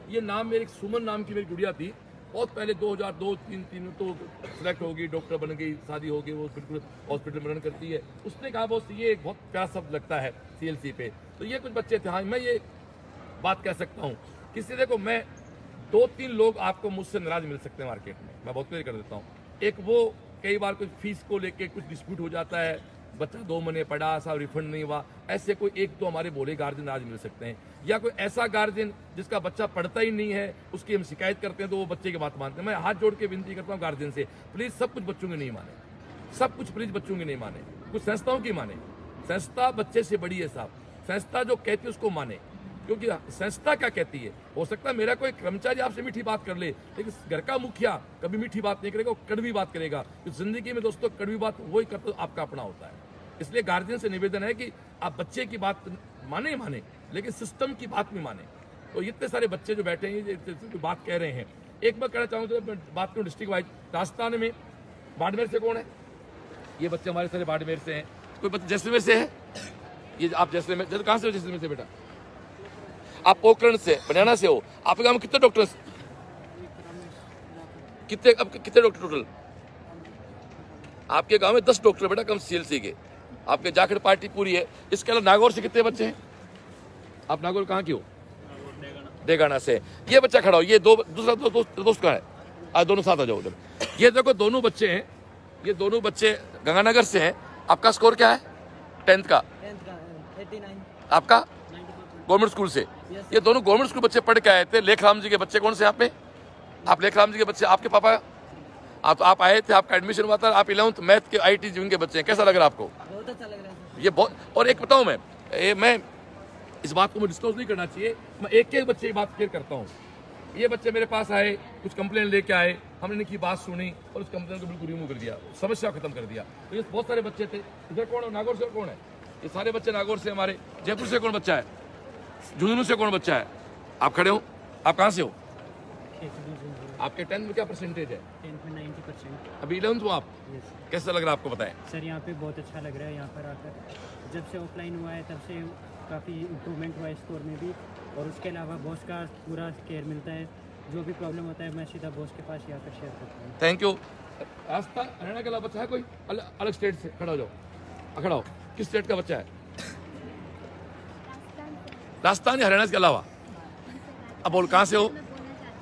ये नाम मेरे, सुमन नाम की मेरी गुड़िया थी, बहुत पहले 2002-3 तो सिलेक्ट होगी, डॉक्टर बन गई, शादी हो गई, वो बिल्कुल हॉस्पिटल में रन करती है। उसने कहा बॉस ये एक बहुत प्यारा शब्द लगता है CLC पे। तो ये कुछ बच्चे थे। हाँ, मैं ये बात कह सकता हूँ किसी देखो, मैं 2-3 लोग आपको मुझसे नाराज मिल सकते हैं मार्केट में, मैं बहुत क्लियर कर देता हूँ। एक वो कई बार कुछ फीस को लेके कुछ डिस्प्यूट हो जाता है, बच्चा 2 महीने पढ़ा, साहब रिफंड नहीं हुआ, ऐसे कोई एक तो हमारे बोले गार्जियन आज मिल सकते हैं। या कोई ऐसा गार्जियन जिसका बच्चा पढ़ता ही नहीं है, उसकी हम शिकायत करते हैं तो वो बच्चे की बात मानते हैं। मैं हाथ जोड़ के विनती करता हूँ गार्जियन से, प्लीज सब कुछ बच्चों की नहीं माने, सब कुछ प्लीज बच्चों की नहीं माने, कुछ संस्थाओं की माने। संस्था बच्चे से बड़ी है साहब, संस्था जो कहती है उसको माने, क्योंकि संस्था क्या कहती है। हो सकता है मेरा कोई कर्मचारी आपसे मीठी बात कर ले, लेकिन घर का मुखिया कभी मीठी बात नहीं करेगा, वो कड़वी बात करेगा। तो जिंदगी में दोस्तों कड़वी बात वही करते आपका अपना होता है। इसलिए गार्जियन से निवेदन है कि आप बच्चे की बात माने, लेकिन सिस्टम की बात नहीं माने। तो इतने सारे बच्चे जो बैठे हैं ये बात कह रहे हैं। एक बार कहना चाहूँगा, तो बात करूँ डिस्ट्रिक्ट वाइज, राजस्थान में बाड़मेर से कौन है? ये बच्चे हमारे सारे बाड़मेर से हैं। कोई बच्चे जैसलमेर से है? ये आप जैसलमेर कहाँ से हो? जैसलमेर से बेटा आप पोखरण से, बनियाना से हो। आपके गाँव में कितने डॉक्टर, कितने डॉक्टर टोटल? आपके गांव में 10 डॉक्टर बेटा कम CLC के। आपके जाखड़ पार्टी पूरी है। इसके अलावा नागौर से कितने बच्चे हैं? आप नागौर कहाँ की हो? डेगाना से। ये बच्चा खड़ा हो, ये दूसरा दोस्त कहाँ है? आज दोनों साथ आ जाओ उधर। ये देखो दोनों बच्चे हैं, ये दोनों बच्चे गंगानगर से हैं। आपका स्कोर क्या है 10th का? 89। आपका गवर्नमेंट स्कूल से? ये दोनों गवर्नमेंट स्कूल बच्चे पढ़ के आए थे। लेखराम जी के बच्चे कौन से यहाँ पे? आप लेखराम जी के बच्चे, आपके पापा आप आए थे, आपका एडमिशन हुआ था, आप 11th मैथ के IT जीवन के बच्चे हैं। कैसा लग रहा है आपको? बहुत अच्छा लग रहा है ये बहुत। और एक बताऊं मैं इस बात को मैं डिस्क्लोज नहीं करना चाहिए, मैं एक बच्चे की बात क्लियर करता हूँ। ये बच्चे मेरे पास आए, कुछ कंप्लेन लेके आए, हमने इनकी बात सुनी और उस कंप्लेन को बिल्कुल रिमूव कर दिया, समस्या खत्म कर दिया। तो ये बहुत सारे बच्चे थे। इधर कौन है? नागौर से कौन है? ये सारे बच्चे नागौर से हमारे। जयपुर से कौन बच्चा है? झुंझुनू से कौन बच्चा है? आप खड़े हो, आप कहाँ से हो? आपके 10th में क्या परसेंटेज है? 10th में 90%। अभी 11th हो आप? कैसा लग रहा है आपको बताएं? सर यहाँ पे बहुत अच्छा लग रहा है। यहाँ पर आकर जब से ऑफलाइन हुआ है तब से काफ़ी इम्प्रूवमेंट हुआ है स्कोर में भी, और उसके अलावा बॉस का पूरा केयर मिलता है। जो भी प्रॉब्लम होता है मैं सीधा बॉस के पास ही आकर शेयर करता हूँ। Thank you. राजस्थान हरियाणा के अलावा बच्चा है कोई अलग स्टेट से? खड़ा हो जाओ, खड़ा हो। किस स्टेट का बच्चा है? राजस्थान या हरियाणा के अलावा? अब बोलो कहाँ से हो?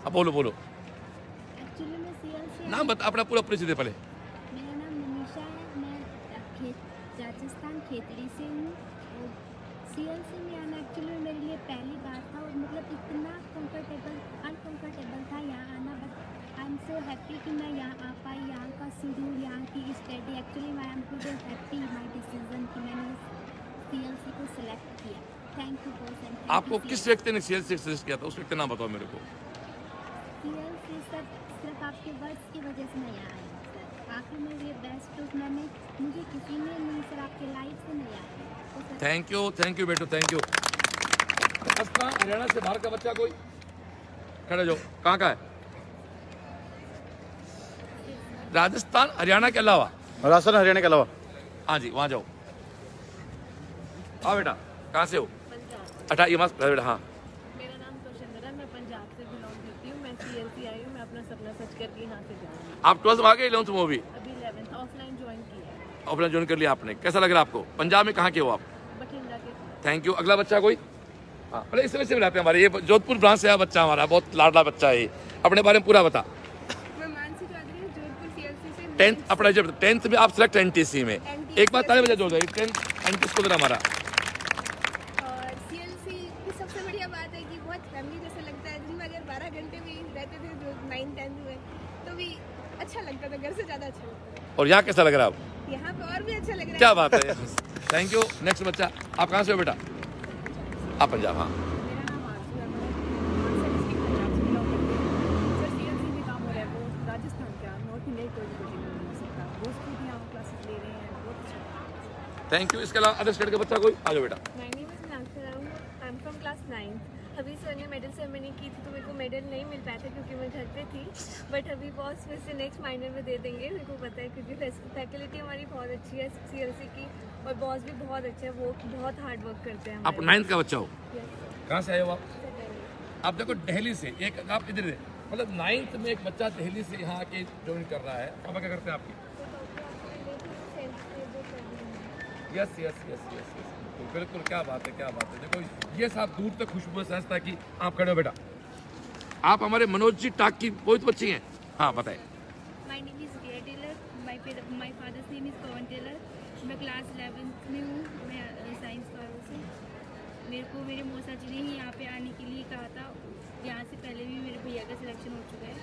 अब बोलो नाम बता, अपना पूरा परिचय दे पहले। मेरा नाम मनीषा है, मैं राजस्थान खेतड़ी से हूँ। CLC में आना एक्चुअली मेरे लिए पहली बार था, और मतलब इतना अनकम्फर्टेबल था यहाँ आना, but I am so happy कि मैं यहाँ आ पाई। यहाँ का शेड्यूल, यहाँ की study, actually I am today happy my decision कि मैंने CLC को सिलेक्ट किया। Thank you boss. आपको किस व्यक्ति ने CLC सजेस्ट किया था? उस व्यक्ति नाम बताओ मेरे को। CLC सर सिर्फ आपके वर्ड्स की वजह से नहीं आया सर, आपके मेरे बेस्ट मैंने मुझे किसी ने नहीं सर, आपके लाइफ से नहीं आया। थैंक यू बेटो, थैंक यू। राजस्थान हरियाणा से बाहर का बच्चा कोई? खड़े जाओ, कहाँ का है? राजस्थान हरियाणा के अलावा? राजस्थान हरियाणा के अलावा? हाँ जी, वहाँ जाओ। हाँ बेटा, कहाँ से हो? अच्छा ये मस्त बेटा। हाँ, मेरा नाम तोशिंदर है, मैं पंजाब से बिलोंग करती हूँ। मैं CLC आई हूँ, मैं अपना सपना सच करके यहाँ से जाऊँगी। आप 12th में आ गए? 11th में हो भी? अभी 11th ऑफलाइन ज्वाइन किया है। ऑफलाइन ज्वाइन कर लिया आपने। कैसा लग रहा है आपको? पंजाब में कहाँ के हो आप? बठिंडा के। Thank you. अगला बच्चा कोई? हाँ, पहले इस समय से मिलाते हैं। हमारे ये जोधपुर ब्रांच से आया बच्चा, हमारा बहुत लाडला बच्चा है। अपने बारे में पूरा बता। मैं मानसी चौधरी हूँ, जोधपुर CLC से। 10th अपना जब 10th में आप सिलेक्ट NTC में, एक बात ताले बजा जोड़ दो। 10th NTC को हमारा। और CLC की सबसे बढ़िया बात है कि बहुत फैमिली जैसा लगता है। दिन में अगर 12 घंटे भी रहते थे जो 9-10 में, तो भी अच्छा लगता था, घर से ज़्यादा अच्छा लगता था। और यहाँ कैसा लग रहा है आप? यहाँ पे और भी अच्छा लग रहा है। क्या बात है। Thank you. नेक्स्ट बच्चा, आप कहाँ से हो बेटा? आप पंजाब। हाँ, मेरा नाम आरजू है, मैं पंजाब से बिलोंग करती हूँ। सर CLC में काम हो रहा है, वो राजस्थान का नॉर्थ इंडिया कोई भी कोचिंग नहीं मिल सकता। दोस्त भी यहाँ क्लासेस ले रहे हैं, बहुत अच्छा। Thank you. इसके अलावा अदर स्टेट का बच्चा कोई? आ जाओ बेटा। My name is Naksha Rao, I am from class 9। अभी सर ने मेडल सेरेमनी की थी तो मेरे को मेडल नहीं मिल पाया था क्योंकि मैं घर पे थी, बट अभी बॉस फिर से नेक्स्ट महीने में दे देंगे, मेरे को पता है, क्योंकि फैकल्टी हमारी बहुत अच्छी है CLC की, और बॉस भी बहुत अच्छा है, वो बहुत हार्ड वर्क करते हैं। आप 9th का बच्चा हो? कहाँ से आए हो आप? आप देखो दिल्ली से। एक आप इधर मतलब 9th में एक बच्चा दिल्ली से यहाँ आके ज्वाइन कर रहा है। पापा क्या करते हैं आपके? Yes yes yes yes yes बिल्कुल, क्या बात है, क्या बात है। देखो ये साहब दूर तक खुशबू समझता कि आप खड़े हो बेटा। आप हमारे मनोज जी टाक की बहुत बच्ची हैं। हाँ बताएं। My name is Riya Tailor, my father's name is Pawan Tailor. मैं क्लास 11th में हूँ, मैं साइंस वालों से। मेरे को मेरे मौसा जी ने ही यहाँ पे आने के लिए कहा था। यहाँ से पहले भी मेरे भैया का सिलेक्शन हो चुका है।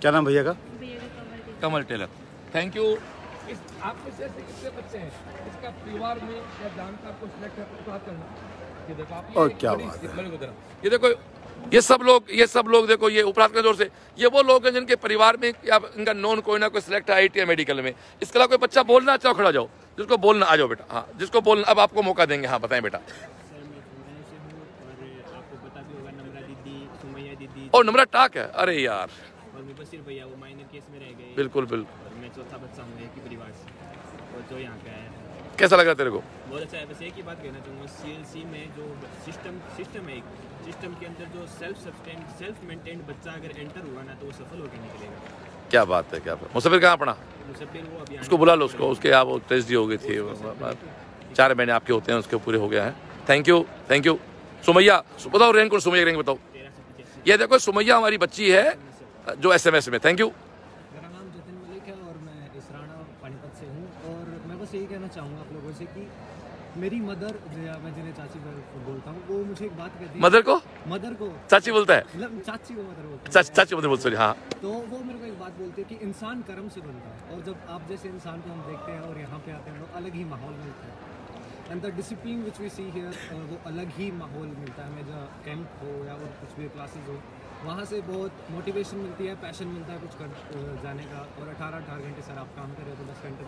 क्या नाम भैया का? भैया का कमल टेलर। Thank you. आप में से ऐसे कितने बच्चे हैं इसका परिवार में या जानकर आपको सिलेक्ट करना? ये देखो आप, और क्या बात है। ये देखो ये सब लोग देखो, ये उपराष्ट्र के जोर से ये वो लोग हैं जिनके परिवार में या इनका नॉन कोई ना कोई सिलेक्ट है IIT मेडिकल में। इसके अलावा कोई बच्चा बोलना चाहो खड़ा जाओ, जिसको बोलना आ जाओ बेटा। हाँ जिसको बोलना, अब आपको मौका देंगे। हाँ बताएं बेटा। और नम्रा टाक है? अरे यार, और मेरे सिर्फ भैया वो माइनर केस में रह गए। बिल्कुल बिल्कुल। और मैं चौथा बच्चा हूँ एक ही परिवार से और जो यहाँ पे आया है। कैसा लग रहा है तेरे को? बहुत अच्छा है। बस एक ही बात कहना चाहूँगा, CLC में जो सिस्टम है, एक सिस्टम के अंदर जो सेल्फ मेंटेन्ड बच्चा अगर एंटर हुआ ना तो वो सफल होकर निकलेगा। क्या बात है, क्या बात। मुसफिर कहाँ पढ़ा? मुसफिर वो अभी उसको बुला लो, उसके आप टेस्ट दी हो गई थी, 4 महीने आपके होते हैं, उसके पूरे हो गया है। Thank you. सुमैया बताओ रैंक, और सुमैया रैंक बताओ। ये देखो सुमैया हमारी बच्ची है जो SMS में। Thank you. मेरा नाम जतिन मलिक है और मैं इसराना पानीपत से हूँ। और मैं बस यही कहना चाहूँगा आप लोगों से कि मेरी मदर जो है, मैं जिन्हें चाची बोलता हूँ, वो मुझे एक बात कहती है। मदर को चाची बोलता है? मतलब चाची को मदर बोलता है। चाची मदर बोलते। हाँ, तो वो मेरे को एक बात बोलती है कि इंसान कर्म से बनता है, और जब आप जैसे इंसान को हम देखते हैं और यहाँ पे आते हैं तो अलग ही माहौल मिलता है। And the discipline which we see here, वो अलग ही माहौल मिलता है हमें, जहाँ कैंप हो या और कुछ भी क्लासेस हो, वहाँ से बहुत मोटिवेशन मिलती है, पैशन मिलता है कुछ कर जाने का। और 18 घंटे सर आप काम कर रहे हो तो 10 घंटे।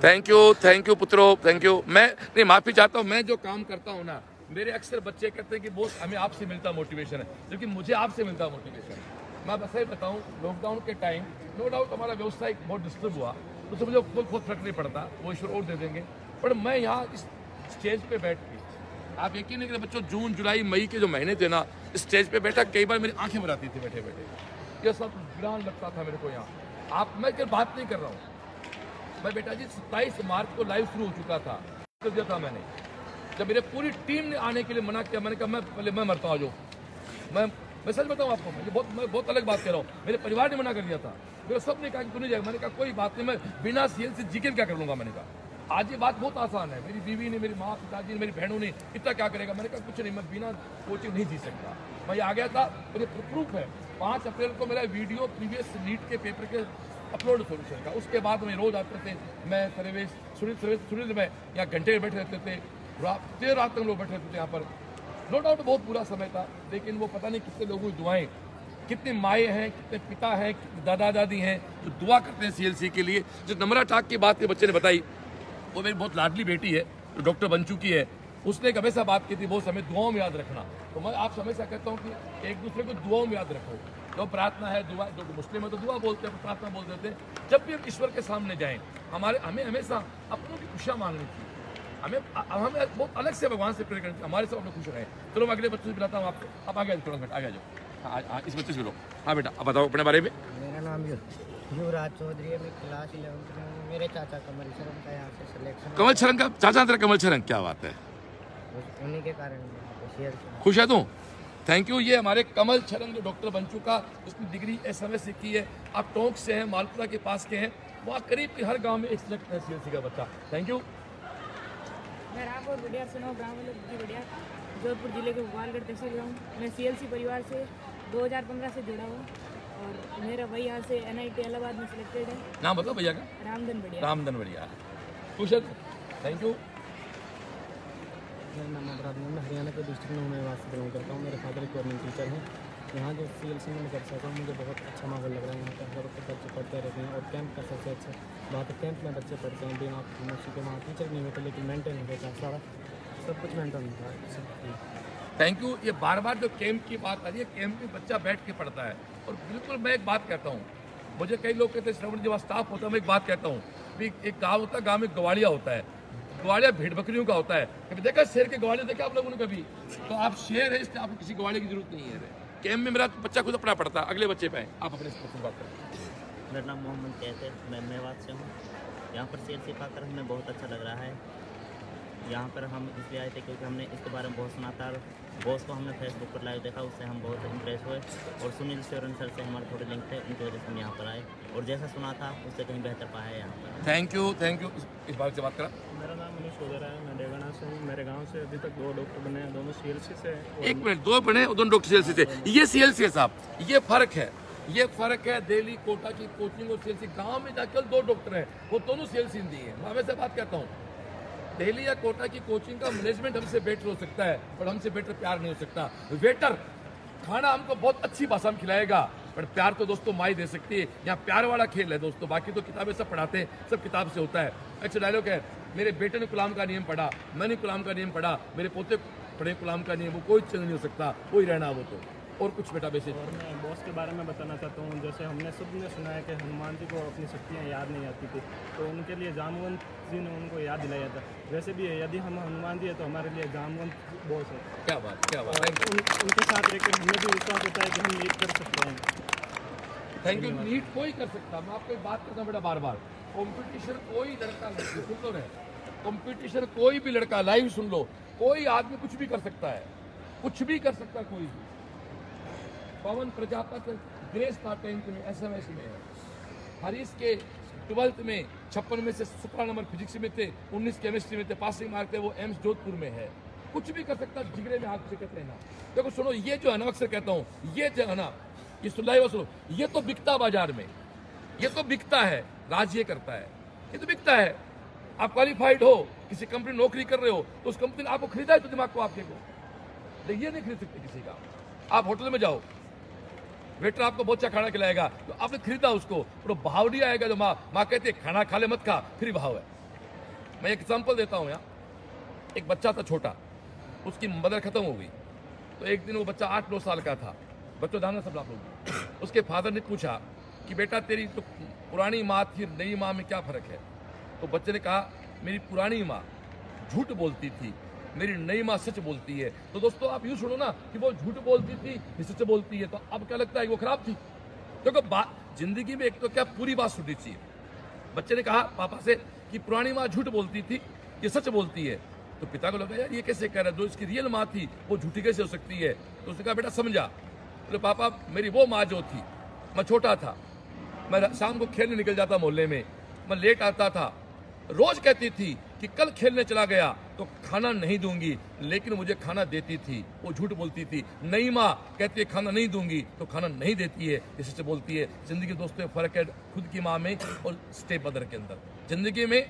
थैंक यू पुत्रो, थैंक यू। मैं नहीं माफ़ी चाहता हूँ, मैं जो काम करता हूँ ना, मेरे अक्सर बच्चे कहते हैं कि बहुत हमें आपसे मिलता मोटिवेशन है, लेकिन मुझे आपसे मिलता मोटिवेशन है। मैं बस ये बताऊँ, लॉकडाउन के टाइम नो डाउट हमारा व्यवसाय बहुत डिस्टर्ब हुआ, तो मुझे बहुत फर्क नहीं पड़ता, वो ईश्वर और दे देंगे। पर मैं यहाँ इस स्टेज पे बैठ के, आप यकीन नहीं करते बच्चों, जून जुलाई मई के जो महीने थे ना, स्टेज पे बैठा कई बार मेरी आंखें भर आती थी बैठे बैठे। ये सब वीरान लगता था मेरे को यहाँ। आप, मैं क्या बात नहीं कर रहा हूँ, मैं बेटा जी 27 मार्च को लाइव शुरू हो चुका था, कर दिया था मैंने। जब मेरे पूरी टीम ने आने के लिए मना किया, मैंने कहा मैं मरता हूँ। जो मैं सच बताऊँ आपको, मैं बहुत अलग बात कह रहा हूँ। मेरे परिवार ने मना कर दिया था, मेरे सब ने कहा कि तू नहीं जाएगा। मैंने कहा कोई बात नहीं, मैं बिना CLC जिक्र क्या कर लूँगा। मैंने कहा आज ये बात बहुत आसान है, मेरी बीवी ने, मेरी माँ, पिताजी ने, मेरी बहनों ने इतना क्या करेगा। मैंने कहा कुछ नहीं, मैं बिना कोचिंग नहीं जी सकता। मैं आ गया था, मुझे प्रूफ है। 5 अप्रैल को मेरा वीडियो प्रीवियस नीट के पेपर के अपलोड सोल्यूशन का, उसके बाद में रोज आते थे मैं, सर्वेश, सुनील में यहाँ घंटे बैठे रहते थे, देर रात तक लोग बैठे रहते थे यहाँ पर। नो डाउट बहुत बुरा समय था, लेकिन वो पता नहीं कितने लोगों की दुआएं, कितने माएँ हैं, कितने पिता हैं, कितने दादा दादी हैं जो दुआ करते हैं CLC के लिए। जो नम्रा टाक की बात के बच्चे ने बताई, वो मेरी बहुत लाडली बेटी है जो डॉक्टर बन चुकी है। उसने एक हमेशा बात की थी, वो समय दुआओं में याद रखना। तो मैं आप हमेशा कहता हूँ कि एक दूसरे को दुआओं में याद रखो। जो प्रार्थना है, दुआ, जो मुस्लिम है तो दुआ बोलते हैं, प्रार्थना बोल देते हैं। जब भी हम ईश्वर के सामने जाएं, हमें हमेशा अपनों की खुशियाँ मांगनी चाहिए। हमें बहुत अलग से भगवान से प्रे करनी चाहिए, हमारे सब अपने खुश रहे। चलो मैं अगले बच्चे से बुलाता हूँ आपको। आप आगे थोड़ा मिनट आगे जाओ। हाँ, इस बच्चे से मिलो। हाँ बेटा, आप बताओ अपने बारे में। मेरा नाम युवराज चौधरी है, मैं क्लास 11 में हूँ। मेरे चाचा कमल शरण का यहाँ से सिलेक्शन। कमल शरण का चाचा तेरा? कमल शरण, क्या बात है, उन्हीं के कारण खुश है तू? Thank you. ये हमारे कमल शरण जो डॉक्टर बन चुका, उसकी डिग्री SMS से की है। आप टोंक से हैं, मालपुरा के पास के हैं, वहाँ करीब के हर गांव में एक सिलेक्ट है CLC का बच्चा। Thank you. मैं राम और बढ़िया सुनाऊँ, गाँव वाले की बढ़िया, जोधपुर जिले के भोपालगढ़ तहसील हूँ। मैं CLC परिवार से 2015 से जुड़ा हूँ और मेरा भाई यहाँ से NIT इलाहाबाद में सिलेक्टेड है। नाम बताओ भैया का? रामधन बढ़िया। खुश है? Thank you. मेरा नाम अपराध है, मैं हरियाणा के डिस्ट्रिक्ट में वहाँ से बिलोंग करता हूँ। मेरे फादर गवर्नमेंट टीचर हैं। यहाँ जो CLC में कर सकता हूँ, मुझे बहुत अच्छा माहौल लग रहा है। यहाँ पर हर बच्चे पढ़ते रहते हैं और कैंप का सबसे अच्छा बात है, कैंप में बच्चे पढ़ते हैं बिना के। वहाँ टीचर नहीं होते, लेकिन मेंटेन होता है, सारा सब कुछ मेंटेन होता है, सब। Thank you. ये बार बार जो कैंप की बात आ रही है, कैंप में बच्चा बैठ के पढ़ता है। और बिल्कुल मैं एक बात कहता हूँ, मुझे कई लोग कहते हैं श्रवण जब स्टाफ होता है, मैं एक बात कहता हूँ, एक गाँव होता है, गाँव में गवाड़िया होता है, गवाड़िया भेड़ बकरियों का होता है। कभी देखा शेर के गवाड़िया? देखा आप लोगों ने कभी? तो आप शेर है, इसलिए आपको किसी गवाड़िया की जरूरत नहीं है। कैम्प में मेरा बच्चा खुद अपना पढ़ता है। अगले बच्चे पे आए, आप अपने से बात करें। मेरा नाम मोहम्मद कैद है, मैं मेवात से हूँ। यहाँ पर CLC पाकर हमें बहुत अच्छा लग रहा है। यहाँ पर हम इसलिए आए थे क्योंकि हमने इसके बारे में बहुत सुना था। बॉस को हमने फेसबुक पर लाइव देखा, उससे हम बहुत इम्प्रेस हुए और सुनील शेरन सर से हमारे थोड़े लिंक थे, उनकी वजह से हम यहाँ पर आए और जैसा सुना था उससे कहीं बेहतर पाया है यहाँ पर। Thank you. इस बात से बात करा। मेरा नाम मनीष ओझरा है, मैं डेगाना से हूँ। मेरे गांव से अभी तक 2 डॉक्टर बने हैं, दोनों CLC से। एक मिनट, 2 बने दोनों डॉक्टर CLC से। ये CLC है साहब, ये फर्क है दिल्ली कोटा की कोचिंग और CLC। गांव में जाकर 2 डॉक्टर हैं, वो दोनों CLC हिंदी है। मैं वैसे बात कहता हूँ, दिल्ली या कोटा की कोचिंग का मैनेजमेंट हमसे बेटर हो सकता है, पर हमसे बेटर प्यार नहीं हो सकता। वेटर खाना हमको बहुत अच्छी भाषा में खिलाएगा, पर प्यार तो दोस्तों माँ ही दे सकती है। यहाँ प्यार वाला खेल है दोस्तों, बाकी तो किताबें सब पढ़ाते हैं, सब किताब से होता है। अच्छा डायलॉग है, मेरे बेटे ने गुलाम का नियम पढ़ा, मैंने गुलाम का नियम पढ़ा, मेरे पोते पढ़े गुलाम का नियम, वो कोई चेंज नहीं हो सकता, वही रहना वो तो। और कुछ बेटा वैसे। और मैं बॉस के बारे में बताना चाहता हूँ, जैसे हमने सबने सुना है कि हनुमान जी को अपनी शक्तियाँ याद नहीं आती थी, तो उनके लिए जामवंत जी ने उनको याद दिलाया था। वैसे भी है, यदि हम हनुमान जी है तो हमारे लिए जामवंत बॉस है। क्या बात। उनके साथ रहकर हमें भी विश्वास होता है कि हम लीड कर सकते हैं। Thank you. लीड कोई कर सकता, मैं आपको एक बात करता हूँ बेटा बार, कॉम्पिटिशन कोई लड़का सुन लो रहे, कॉम्पिटिशन कोई भी लड़का लाइव सुन लो, कोई आदमी कुछ भी कर सकता है, कुछ भी कर सकता है कोई भी। पवन प्रजापति ग्रेस था 10th में, SMS में है। हरीश के 12th में 56 में से 17 नंबर फिजिक्स में थे, 19 केमिस्ट्री में थे, पासिंग मार्क थे, वो एम्स जोधपुर में है। कुछ भी कर सकता, जिगरे में हाथ से कहते हैं ना। देखो सुनो, ये जो है ना, अक्सर कहता हूँ, ये जो है ना, ये सुनो, ये तो बिकता बाजार में, ये तो बिकता है, राज ये करता है, ये तो बिकता है। आप क्वालिफाइड हो, किसी कंपनी नौकरी कर रहे हो, तो उस कंपनी ने आपको खरीदा है तो दिमाग को आपके को, लेकिन ये नहीं खरीद सकते किसी का। आप होटल में जाओ, वेटर आपको बहुत अच्छा खाना खिलाएगा, तो आपने खरीदा उसको, तो भाव नहीं आएगा। जो माँ कहती है खाना खा ले मत खा, फ्री भाव है। मैं एक एग्जांपल देता हूँ यहाँ। एक बच्चा था छोटा, उसकी मदर खत्म हो गई, तो एक दिन वो बच्चा 8-9 साल का था, बच्चों ध्यान सब आप लोग। उसके फादर ने पूछा कि बेटा तेरी तो पुरानी माँ थी, नई माँ में क्या फ़र्क है? तो बच्चे ने कहा मेरी पुरानी माँ झूठ बोलती थी, मेरी नई माँ सच बोलती है। तो दोस्तों आप यूँ सुनो ना कि वो झूठ बोलती थी, ये सच बोलती है, तो अब क्या लगता है वो खराब थी? क्योंकि जिंदगी में एक तो क्या पूरी बात सुननी चाहिए। बच्चे ने कहा पापा से कि पुरानी माँ झूठ बोलती थी, ये सच बोलती है। तो पिता को लगा यार ये कैसे कह रहा है, जो इसकी रियल माँ थी वो झूठी कैसे हो सकती है? तो उसने कहा बेटा समझा। तो पापा मेरी वो माँ जो थी, मैं छोटा था, मैं शाम को खेलने निकल जाता मोहल्ले में, मैं लेट आता था, रोज कहती थी कि कल खेलने चला गया तो खाना नहीं दूंगी, लेकिन मुझे खाना देती थी, वो झूठ बोलती थी। नई माँ कहती है खाना नहीं दूंगी तो खाना नहीं देती है, ये सच बोलती है। जिंदगी दोस्तों फर्क है खुद की माँ में और स्टेप मदर के अंदर। जिंदगी में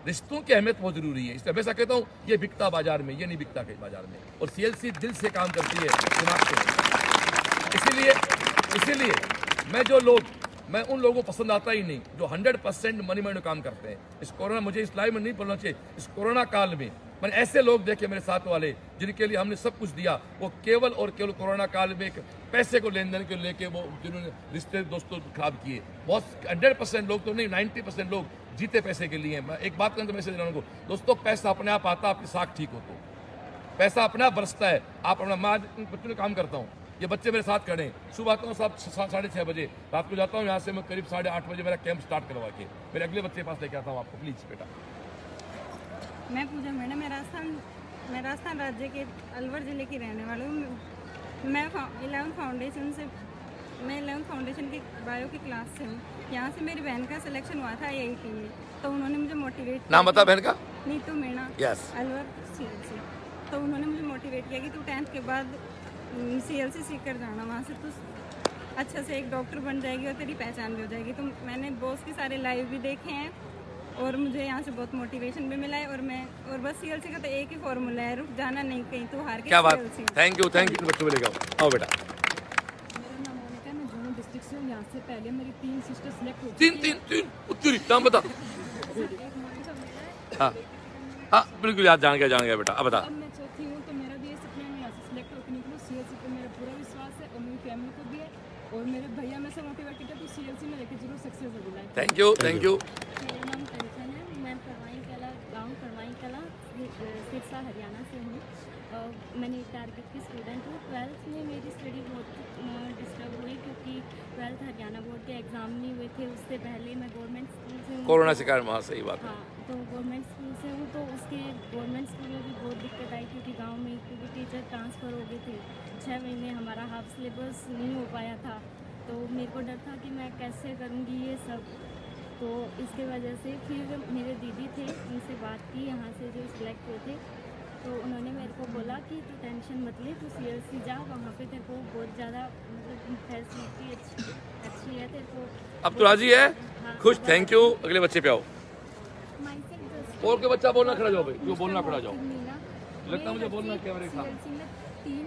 रिश्तों की अहमियत बहुत जरूरी है, इसलिए हमेशा कहता हूँ ये बिकता बाजार में, ये नहीं बिकता कहीं बाजार में। और CLC दिल से काम करती है, दिमाग से। इसीलिए मैं उन लोगों को पसंद आता ही नहीं जो 100% मनी माइंड काम करते हैं। इस कोरोना, मुझे इस लाइफ में नहीं बोलना चाहिए, इस कोरोना काल में मैंने ऐसे लोग देखे मेरे साथ वाले जिनके लिए हमने सब कुछ दिया, वो केवल और केवल कोरोना काल में पैसे को लेन देन को लेके वो जिन्होंने रिश्ते दोस्तों खराब किए। बहुत 100% लोग तो नहीं, 90% लोग जीते पैसे के लिए। मैं एक बात कहूँ तो मैसेज देना उनको, दोस्तों पैसा अपने आप आता, आपकी साख ठीक हो तो पैसा अपने आप बरसता है। आप अपना, मैं बच्चों ने काम करता हूँ, ये बच्चे मेरे साथ खड़े हैं, सुबह आता हूँ 6:30 बजे, रात को जाता हूँ यहाँ से मैं करीब 8:30 बजे मेरा कैंप स्टार्ट करवा के मेरे अगले बच्चे के पास लेके आता हूँ आपको। प्लीज बेटा। मैं पूजा मैडम, मैं राजस्थान राज्य के अलवर ज़िले की रहने वाली हूँ। मैं 11th फाउंडेशन की बायो की क्लास से हूँ। यहाँ से मेरी बहन का सिलेक्शन हुआ था IIT में, तो उन्होंने मुझे मोटिवेट, नाम बता बहन का? नीतू मीणा, अलवर CLC। तो उन्होंने मुझे मोटिवेट किया कि तू 10th के बाद CLC सीख कर जाना, वहाँ से तू अच्छा से एक डॉक्टर बन जाएगी और तेरी पहचान भी हो जाएगी। तो मैंने बॉस के सारे लाइव भी देखे हैं और मुझे यहाँ से बहुत मोटिवेशन भी मिला है। और बस CLC का तो एक ही फॉर्मूला है, रुक जाना नहीं कहीं तो हार के। क्या बात, थैंक यू बच्चों को लेकर आओ बेटा। मेरा नाम मोनिका है, मैं जून डिस्ट्रिक्ट से हूँ। यहाँ से पहले मेरी 3 सिस्टर सिलेक्ट हो तीन उत्तरी नाम बता। हाँ बिल्कुल याद, जान गया बेटा। अब बता। अब मैं चौथी हूँ, तो मेरा भी ये सपना है मैं यहाँ से सिलेक्ट होकर निकलूँ। CLC पे मेरा पूरा विश्वास है और मेरी फैमिली को भी है और मेरे भैया में से मोटिवेटेड है, तो CLC में लेके जरूर सक्सेस हो जाए। Thank you. मेरा नाम कंचन है, मैं परवाई कला, गाँव परवाई कला, सिरसा हरियाणा से हूँ। मैंने टारगेट की स्टूडेंट हूँ। 12th में मेरी स्टडी बहुत डिस्टर्ब हुई क्योंकि 12th हरियाणा बोर्ड के एग्ज़ाम नहीं हुए थे। उससे पहले मैं गवर्नमेंट स्कूल से हूँ, कोरोना के कारण। वहाँ सही बात है। हाँ, तो गवर्नमेंट स्कूल से हूँ, तो उसके गवर्नमेंट स्कूल में भी बहुत दिक्कत आई क्योंकि गांव में क्योंकि टीचर ट्रांसफ़र हो गए थे। 6 महीने हमारा हाफ सिलेबस नहीं हो पाया था, तो मेरे को डर था कि मैं कैसे करूँगी ये सब। तो इसके वजह से फिर मेरे दीदी थे, उनसे बात की यहाँ से जो सिलेक्ट हुए थे, तो उन्होंने मेरे को बोला कि तू टेंशन मत ले, तू CLC जा, वहाँ पे तेरे को बहुत ज़्यादा मतलब फैसिलिटी अच्छी है तेरे को। अब तो राजी है? हाँ, खुश। Thank you. अगले बच्चे पे आओ। और के बच्चा बोलना खड़ा जाओ भाई, क्यों बोलना खड़ा जाओ। लगता मुझे बोलना कैमरे के सामने।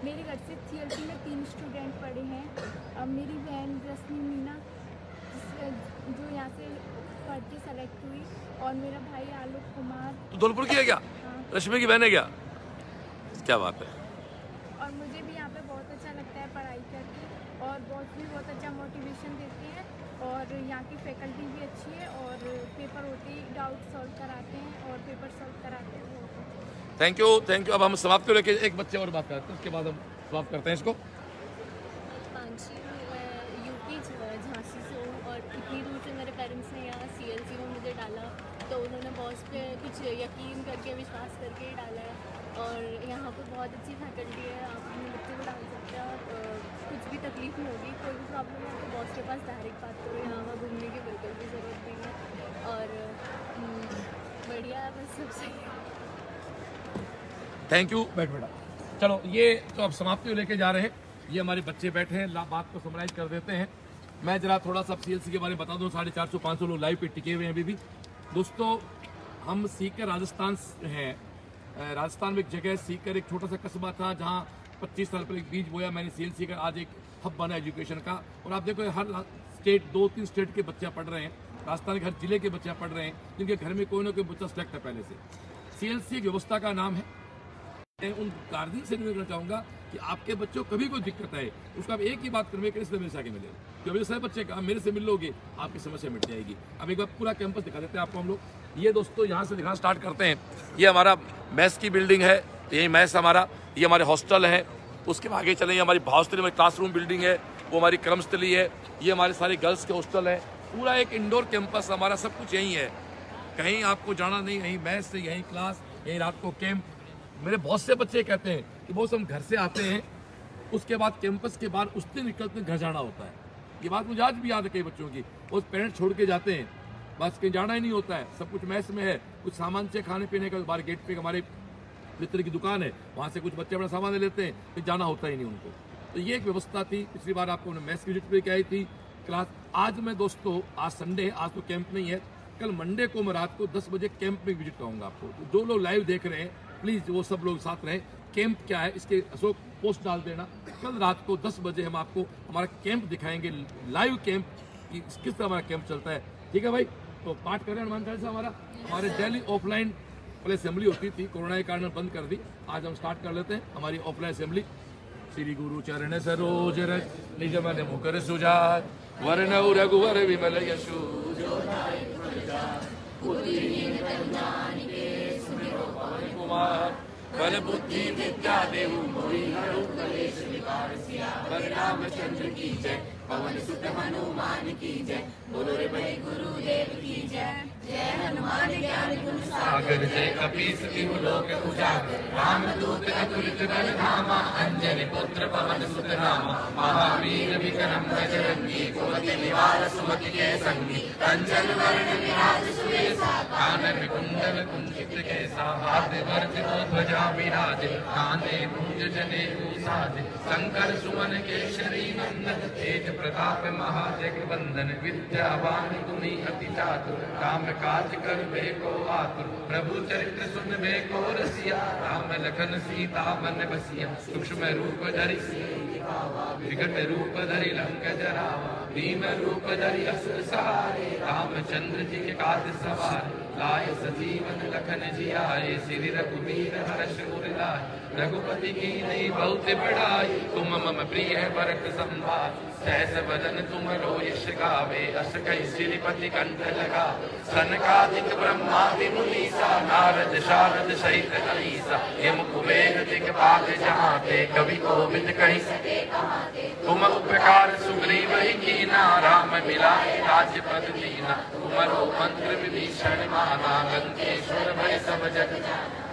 मेरे घर से CLC में 3 स्टूडेंट पढ़े हैं। अब मेरी बहन रश्मि मीना जो यहाँ से पढ़ के सेलेक्ट हुई, और मेरा भाई आलोक कुमार। तो धौलपुर की है क्या? हाँ। रश्मि की बहन है क्या? क्या बात है। और मुझे भी यहाँ पे बहुत अच्छा लगता है पढ़ाई करके, और बॉस भी बहुत अच्छा मोटिवेशन देते हैं, और यहाँ की फैकल्टी भी अच्छी है, और पेपर होते ही डाउट सॉल्व कराते हैं और पेपर सॉल्व कराते हैं। Thank you, thank you. अब हम समाप्त को लेके एक बच्चे और बात करते हैं, उसके बाद हम समाप्त करते हैं इसको। यूपी झांसी से हूँ, और इतनी दूर से मेरे पेरेंट्स ने यहाँ CLC में मुझे डाला, तो उन्होंने बॉस पे कुछ यकीन करके विश्वास करके ही डाला है। और यहाँ पे बहुत अच्छी फैकल्टी है, आप अपने बच्चे को डाल सकते हैं, और कुछ भी तकलीफ नहीं होगी, कोई भी प्रॉब्लम है तो बॉस के पास डायरेक्ट बात करो, यहाँ वहाँ घूमने की बिल्कुल भी ज़रूरत नहीं है, और बढ़िया है, बस सब सही है। Thank you. बैठ बेटा। चलो, ये तो अब समाप्ति लेके जा रहे हैं। ये हमारे बच्चे बैठे हैं, बात को समराइज कर देते हैं। मैं जरा थोड़ा सा CLC के बारे में बता दूं। 450-500 लोग लाइव पे टिके हुए हैं अभी भी। दोस्तों, हम सीकर राजस्थान हैं। राजस्थान में एक जगह सीकर एक छोटा सा कस्बा था जहाँ 25 साल पहले बीज बोया मैंने CLC का। आज एक हब बना एजुकेशन का, और आप देखो हर स्टेट 2-3 स्टेट के बच्चे पढ़ रहे हैं। राजस्थान के हर जिले के बच्चे पढ़ रहे हैं, जिनके घर में कोई ना कोई बच्चा सेलेक्ट है पहले से। CLC एक व्यवस्था का नाम है। मैं उन गार्जियन से निवेदन चाहूँगा कि आपके बच्चों को कभी कोई दिक्कत आए, उसका आप एक ही बात करेंगे कि इसलिए मेरे से आगे मिले, क्योंकि सारे बच्चे का मेरे से मिल लोगे, आपकी समस्या मिट जाएगी। अब एक बार पूरा कैंपस दिखा देते हैं आपको हम लोग। ये दोस्तों यहाँ से दिखाना स्टार्ट करते हैं। ये हमारा मैथ्स की बिल्डिंग है, यही मैथ्स हमारा, ये हमारे हॉस्टल है। उसके आगे चले, हमारी भावस्थली हमारी क्लासरूम बिल्डिंग है, वो हमारी कर्मस्थली है। ये हमारे सारे गर्ल्स के हॉस्टल है। पूरा एक इंडोर कैंपस हमारा, सब कुछ यहीं है, कहीं आपको जाना नहीं। यहीं मैथ्स से, यहीं क्लास, यहीं रात को कैंप। मेरे बहुत से बच्चे कहते हैं कि बहुत हम घर से आते हैं, उसके बाद कैंपस के बाद उस दिन निकलते घर जाना होता है। ये बात मुझे आज भी याद है कई बच्चों की। वो पेरेंट्स छोड़ के जाते हैं, बस कहीं जाना ही नहीं होता है, सब कुछ मैस में है। कुछ सामान चाहिए खाने पीने का, बाहर गेट पे हमारे मित्र की दुकान है, वहाँ से कुछ बच्चे अपना सामान ले लेते हैं, फिर जाना होता ही नहीं उनको। तो ये एक व्यवस्था थी। पिछली बार आपको मैथ्स की विजिट पे क्या आई थी क्लास। आज मैं दोस्तों, आज संडे है, आज तो कैंप नहीं है, कल मंडे को मैं रात को 10 बजे कैंप में विजिट कराऊंगा आपको। तो जो लोग लाइव देख रहे हैं प्लीज़ वो सब लोग साथ रहें। कैंप क्या है इसके अशोक पोस्ट डाल देना। कल रात को 10 बजे हम आपको हमारा कैंप दिखाएंगे, लाइव कैंप, कि किस तरह हमारा कैंप चलता है। ठीक है भाई, तो पाठ करें हनुमान चालीसा हमारा। हमारे डेली ऑफलाइन पहले असेंबली होती थी, कोरोना के कारण बंद कर दी। आज हम स्टार्ट कर लेते हैं हमारी ऑफलाइन असेंबली। श्री गुरु चरण सरोज रज निज मन मुकर सुजात, वरनौ रघुवर विमल यशु कुमार, बल बुद्धि विद्या देहु मोहि हरहु कलेश विकार सिया। रामचंद्र की जय, पवन सुत हनुमान की जय, बोलो रे भाई गुरुदेव की जय। जय हनुमान ज्ञान गुण सागर, जय कपीस तिहु लोक उजागर। रामदूत अतुलित बल धामा, अंजनी पुत्र पवन सुत नामा। महावीर विक्रम बजरंगी, कुमति निवार सुमति के संगी। कंचन वरण विराज सुबेसा, कानन कुंडल कुंचित केसा। हाथ वज्र ध्वजा विराज, कांधे मूंज जनेऊ साज। शंकर सुमन केसरी नंदन, तेज प्रताप महाजगवंदन। विद्यावान गुणी अति चातुर, काम काज करबे को आतुर। प्रभु चरित्र सुनबे को रसिया, राम लखन सीता मन बसिया। सूक्ष्म रूप धरि विकट रूप धरि लंक जरावा। भीम रूप धरि असुर सहारे, रामचंद्र जी के काज सवार। लाए सजीवन लखन जियाए, श्री रघुवीर हर्ष उर लाए, रघुपति की नहीं बहुत बड़ाई, तुम मम प्रिय भरत संभार, सहस बदन तुम यश गावे, अस कई श्रीपति कंठ लगा, सनकादिक ब्रह्मादि मुनीसा, नारद शारद सहित अहीसा, यम कुबेर दिक्पाल जहाते, कवि कोविद कहि सके कहाते, तुम उपकार सुग्रीव ही कीना, राम मिलाए राजपद दीना, तुमरो मंत्र विभीषण माना, लंकेश्वर भय सब जग जाना,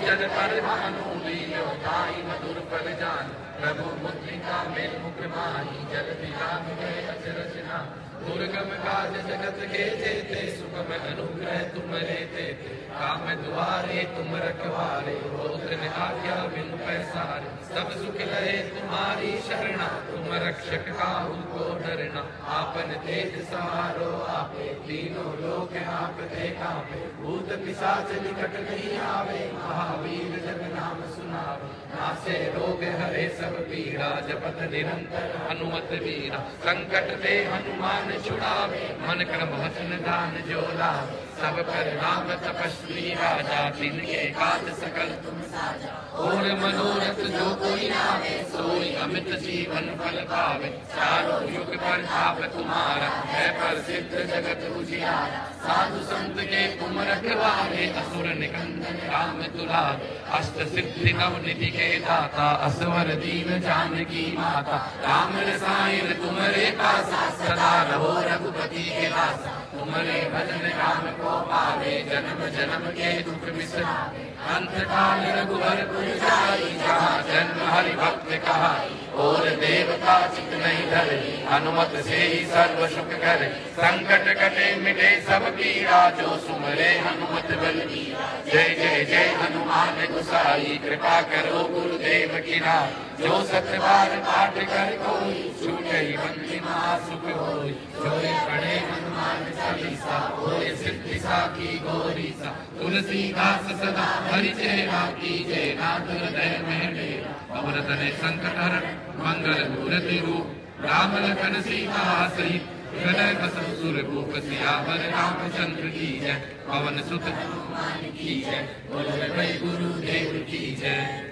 जन पर भानु लीलो ताई मधुर पर जान, प्रभु मुद्रिका मेल मुख माही, जल विराम गए अचरज नाम, दुर्गम काज जगत के जेते, सुगम अनुग्रह तुम रेते, काम द्वारे तुम रखवारे, होत न आज्ञा बिनु पैसारे, सब सुख लहे तुम्हारी शरणा, तुम रक्षक काहू को डरना, आपन तेज सहारो आपे, तीनों लोक आपते कांपे, भूत पिशाच निकट नहीं आवे, महावीर जब नाम सुनावे, नासे रोग हरे सब पीड़ा, जपत निरंतर हनुमत वीरा, संकट ते हनुमान छुड़ावे, मन क्रम वचन दान जो लावे, सब पर राम तपस्वी राजा, तिनके काज सकल तुम साजा, और मनोरथ जो कोई लावे, सोई अमित जीवन फल पावे, चारों युग पर ताप तुम्हारा, है प्रसिद्ध जगत उजियारा, साधु संत के तुम रखवारे, असुर निकंदन राम दुलारे, अष्ट सिद्धि नव निधि के दाता, असवर दीव जानकी माता, राम रसायन तुम्हारे पासा, सदा रहो रघुपति के दासा, तुम्हारे भजन राम को पावे, जन्म जन्म के दुख बिसरावे, अंत काल रघुवर पुर जाई, जहाँ जन्म हरि भक्त कहाई, और देवता चित नहीं धरे, हनुमत से ही सर्व सुख करे, संकट कटे मिटे सब पीड़ा, जो सुमरे हनुमत बलबीरा, जय जय जय हनुमान गोसाई, कृपा करो गुरुदेव की नाई, जो सतबार पाठ कर कोई, छूटे ही बंदी महासुख होई, जो पढ़े हनुमान चालीसा, होए सिद्धि साखी गौरीसा, तुलसीदास सदा हरि चेरा, कीजे नाथ हृदय में डेरा, अमृत ने संकट हरण मंगल मूर्ति रूप, राम लखन सीता सहित, हृदय बसु सुर भूप, सियावर रामचंद्र की जय, पवन सुत हनुमान की जय, बोलो भाई गुरुदेव की जय।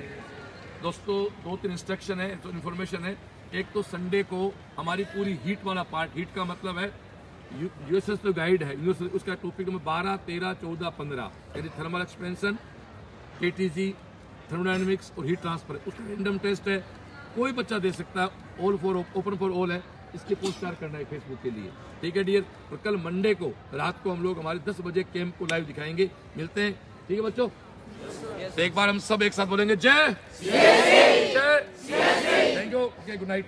दोस्तों 2-3 इंस्ट्रक्शन है, तो इन्फॉर्मेशन है। एक तो संडे को हमारी पूरी हीट वाला पार्ट, हीट का मतलब है यूएसएस तो गाइड है, उसका टॉपिक में 12, 13, 14, 15 यानी थर्मल एक्सपेंशन, केटीजी, थर्मोडायनेमिक्स और हीट ट्रांसफर, उसका रैंडम टेस्ट है, कोई बच्चा दे सकता है, all for open for all है, इसके पोस्ट शेयर करना है फेसबुक के लिए, ठीक है डियर। और कल मंडे को रात को हम लोग हमारे 10 बजे कैंप को लाइव दिखाएंगे, मिलते हैं, ठीक है बच्चों। तो एक बार हम सब एक साथ बोलेंगे जय जय, thank you, okay, good night.